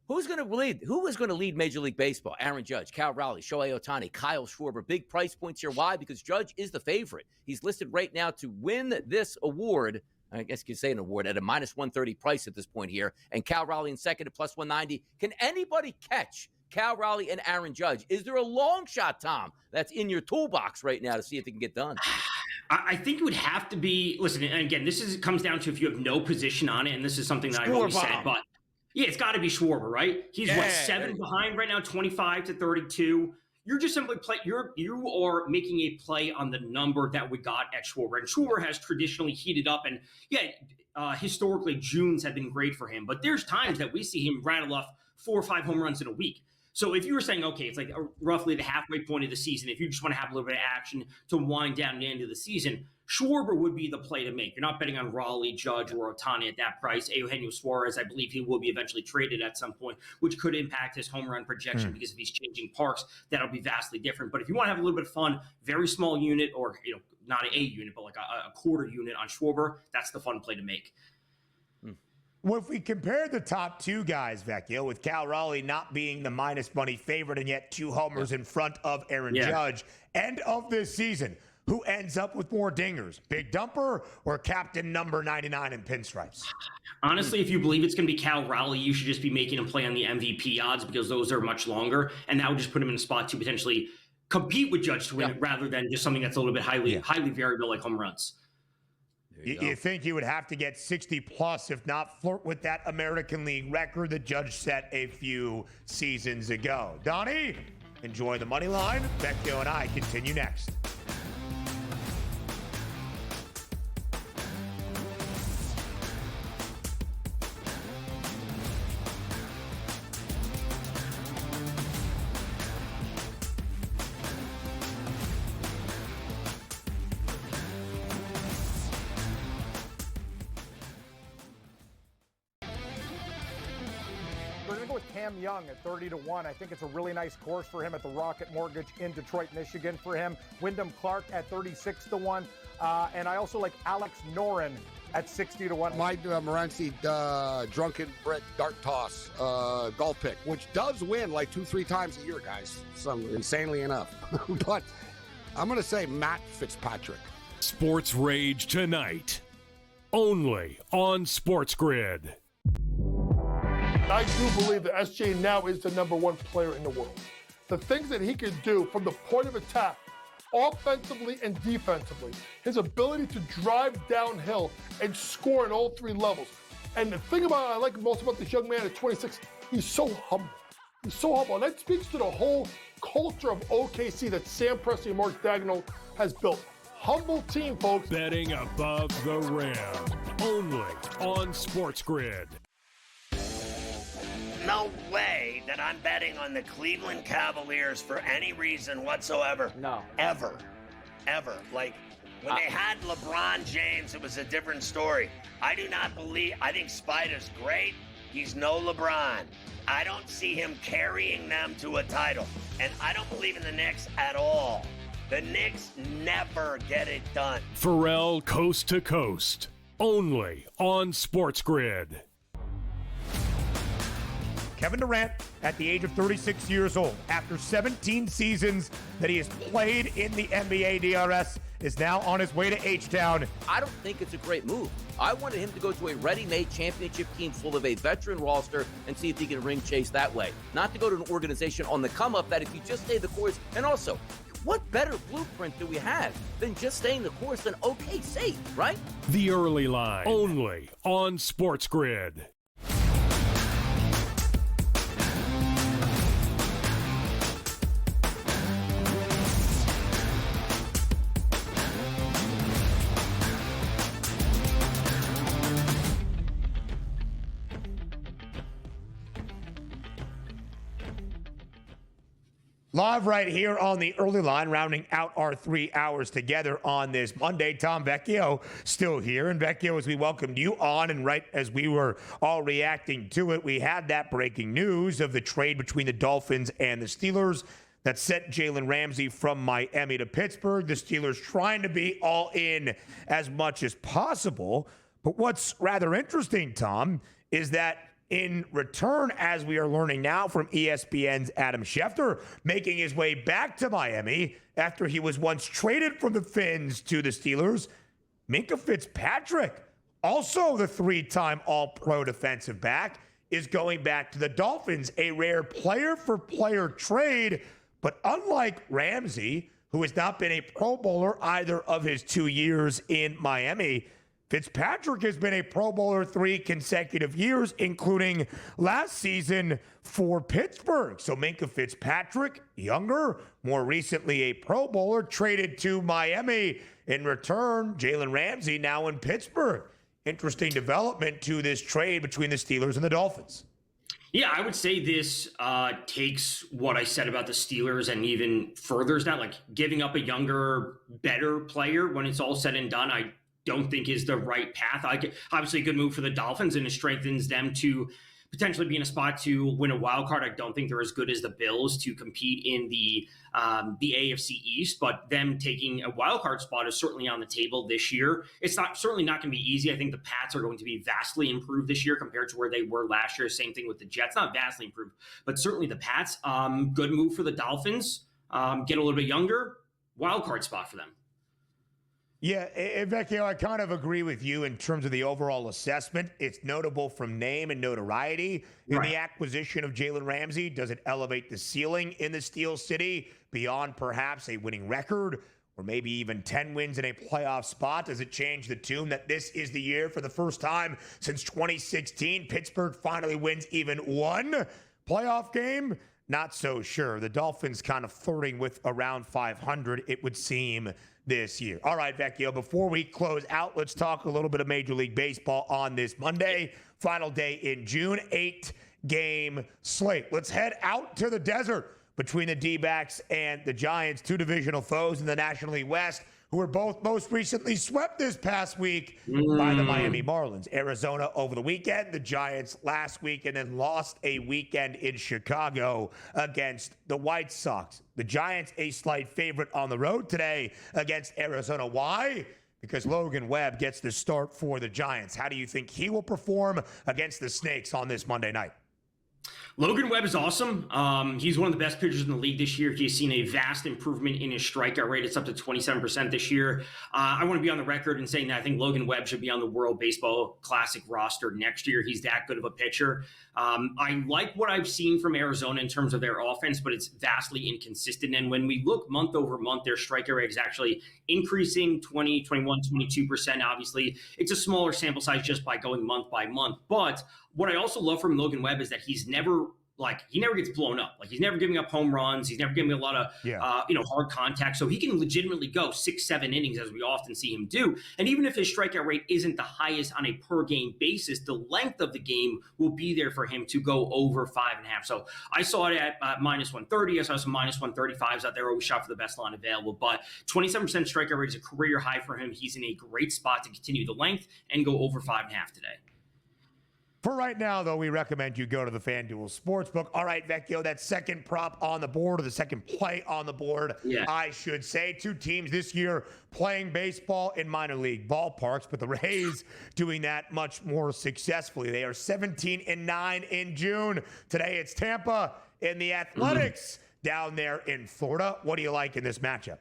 Who is going to lead Major League Baseball? Aaron Judge, Cal Raleigh, Shohei Ohtani, Kyle Schwarber. Big price points here. Why? Because Judge is the favorite. He's listed right now to win this award, I guess you could say an award, at a minus 130 price at this point here. And Cal Raleigh in second at plus 190. Can anybody catch Cal Raleigh and Aaron Judge? Is there a long shot, Tom, that's in your toolbox right now to see if it can get done? I think it would have to be, listen, and again, comes down to if you have no position on it, and this is something that I've always said, but yeah, it's got to be Schwarber, right? He's 7 behind right now, 25 to 32. You're just simply you are making a play on the number that we got at Schwarber. And Schwarber has traditionally heated up, and historically Junes have been great for him. But there's times that we see him rattle off 4 or 5 home runs in a week. So if you were saying, okay, it's like roughly the halfway point of the season, if you just want to have a little bit of action to wind down the end of the season, Schwarber would be the play to make. You're not betting on Raleigh, Judge, or Ohtani at that price. Eugenio Suarez, I believe he will be eventually traded at some point, which could impact his home run projection because if he's changing parks, that'll be vastly different. But if you want to have a little bit of fun, very small unit, or not a unit, but like a quarter unit on Schwarber, that's the fun play to make. Well, if we compare the top two guys, Vecchio, with Cal Raleigh not being the minus money favorite and yet 2 homers in front of Aaron Judge, end of this season, who ends up with more dingers, Big Dumper or Captain number 99 in pinstripes? Honestly, if you believe it's going to be Cal Raleigh, you should just be making him play on the MVP odds because those are much longer, and that would just put him in a spot to potentially compete with Judge to win it rather than just something that's a little bit highly variable like home runs. You think you would have to get 60 plus, if not flirt with that American League record that Judge set a few seasons ago. Donnie, enjoy the money line. Vecchio and I continue next. Young at 30-1. I think it's a really nice course for him at the Rocket Mortgage in Detroit, Michigan for him. Wyndham Clark at 36-1. And I also like Alex Noren at 60-1. Mike Morency, drunken Brit dart toss golf pick, which does win like 2-3 times a year, guys. Insanely enough. But I'm going to say Matt Fitzpatrick. Sports Rage tonight, only on SportsGrid. I do believe that SJ now is the #1 player in the world. The things that he can do from the point of attack, offensively and defensively, his ability to drive downhill and score at all 3 levels. And the thing I like most about this young man at 26, he's so humble. He's so humble. And that speaks to the whole culture of OKC that Sam Presti and Mark Daigneault has built. Humble team, folks. Betting above the rim, only on SportsGrid. No way that I'm betting on the Cleveland Cavaliers for any reason whatsoever. No. Ever. Like, when they had LeBron James, it was a different story. I do not believe, I think Spider's great. He's no LeBron. I don't see him carrying them to a title. And I don't believe in the Knicks at all. The Knicks never get it done. Pharrell Coast to Coast, only on SportsGrid. Kevin Durant, at the age of 36 years old, after 17 seasons that he has played in the NBA DRS, is now on his way to H-Town. I don't think it's a great move. I wanted him to go to a ready-made championship team full of a veteran roster and see if he can ring chase that way. Not to go to an organization on the come-up that if you just stay the course, and also, what better blueprint do we have than just staying the course than OKC, right? The Early Line, only on SportsGrid. Live right here on the early line, rounding out our 3 hours together on this Monday. Tom Vecchio still here. And Vecchio, as we welcomed you on, and right as we were all reacting to it, we had that breaking news of the trade between the Dolphins and the Steelers that sent Jalen Ramsey from Miami to Pittsburgh. The Steelers trying to be all in as much as possible. But what's rather interesting, Tom, is that in return, as we are learning now from ESPN's Adam Schefter, making his way back to Miami after he was once traded from the Fins to the Steelers, Minkah Fitzpatrick, also the 3-time All-Pro defensive back, is going back to the Dolphins, a rare player-for-player trade. But unlike Ramsey, who has not been a Pro Bowler either of his 2 years in Miami, Fitzpatrick has been a Pro Bowler 3 consecutive years, including last season for Pittsburgh. So Minkah Fitzpatrick, younger, more recently a Pro Bowler, traded to Miami. In return, Jalen Ramsey now in Pittsburgh. Interesting development to this trade between the Steelers and the Dolphins. Yeah, I would say this takes what I said about the Steelers and even furthers that, like giving up a younger, better player when it's all said and done. I don't think is the right path. Obviously a good move for the Dolphins, and it strengthens them to potentially be in a spot to win a wild card. I don't think they're as good as the Bills to compete in the AFC East, but them taking a wild card spot is certainly on the table this year. It's certainly not going to be easy. I think the Pats are going to be vastly improved this year compared to where they were last year. Same thing with the Jets, not vastly improved, but certainly the Pats. Good move for the Dolphins. Get a little bit younger, wild card spot for them. Yeah, Vecchio, I kind of agree with you in terms of the overall assessment. It's notable from name and notoriety. In the acquisition of Jalen Ramsey, does it elevate the ceiling in the Steel City beyond perhaps a winning record or maybe even 10 wins in a playoff spot? Does it change the tune that this is the year for the first time since 2016 Pittsburgh finally wins even one playoff game? Not so sure. The Dolphins kind of flirting with around 500, it would seem, this year. All right, Vecchio, before we close out, let's talk a little bit of Major League Baseball on this Monday, final day in June, 8-game slate. Let's head out to the desert between the D-backs and the Giants, two divisional foes in the National League West, who were both most recently swept this past week by the Miami Marlins. Arizona over the weekend, the Giants last week, and then lost a weekend in Chicago against the White Sox. The Giants a slight favorite on the road today against Arizona. Why? Because Logan Webb gets the start for the Giants. How do you think he will perform against the Snakes on this Monday night? Logan Webb is awesome. He's one of the best pitchers in the league this year. He's seen a vast improvement in his strikeout rate. It's up to 27% this year. I want to be on the record in saying that I think Logan Webb should be on the World Baseball Classic roster next year. He's that good of a pitcher. I like what I've seen from Arizona in terms of their offense, but it's vastly inconsistent. And when we look month over month, their strikeout rate is actually increasing 20, 21, 22%. Obviously, it's a smaller sample size just by going month by month. But what I also love from Logan Webb is that he never gets blown up. Like, he's never giving up home runs. He's never giving a lot of, hard contact. So he can legitimately go 6-7 innings, as we often see him do. And even if his strikeout rate isn't the highest on a per game basis, the length of the game will be there for him to go over 5.5. So I saw it at minus 130. I saw some minus 135s out there. Always shot for the best line available. But 27% strikeout rate is a career high for him. He's in a great spot to continue the length and go over 5.5 today. For right now, though, we recommend you go to the FanDuel Sportsbook. All right, Vecchio, that second prop on the board, or the second play on the board, I should say. Two teams this year playing baseball in minor league ballparks, but the Rays doing that much more successfully. They are 17-9 in June. Today it's Tampa and the Athletics down there in Florida. What do you like in this matchup?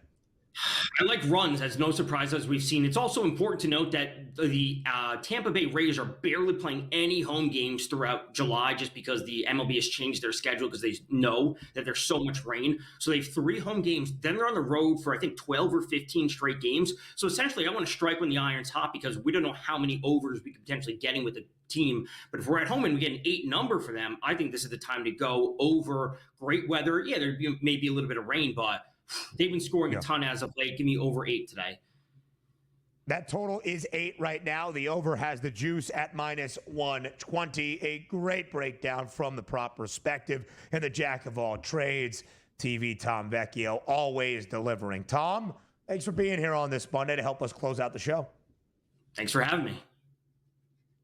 I like runs, as no surprise as we've seen. It's also important to note that the Tampa Bay Rays are barely playing any home games throughout July just because the MLB has changed their schedule because they know that there's so much rain. So they have 3 home games. Then they're on the road for, I think, 12 or 15 straight games. So essentially, I want to strike when the iron's hot because we don't know how many overs we could potentially get in with the team. But if we're at home and we get an 8 number for them, I think this is the time to go over. Great weather. Yeah, there may be a little bit of rain, but they've been scoring a ton as of late. Give me over 8 today. That total is 8 right now. The over has the juice at minus 120. A great breakdown from the prop perspective and the jack of all trades. TV, Tom Vecchio, always delivering. Tom, thanks for being here on this Monday to help us close out the show. Thanks for having me.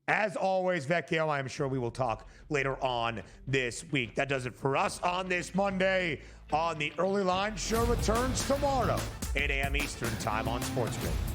As always, Vecchio, I'm sure we will talk later on this week. That does it for us on this Monday. On the Early Line show returns tomorrow, 8 a.m. Eastern time on SportsGrid.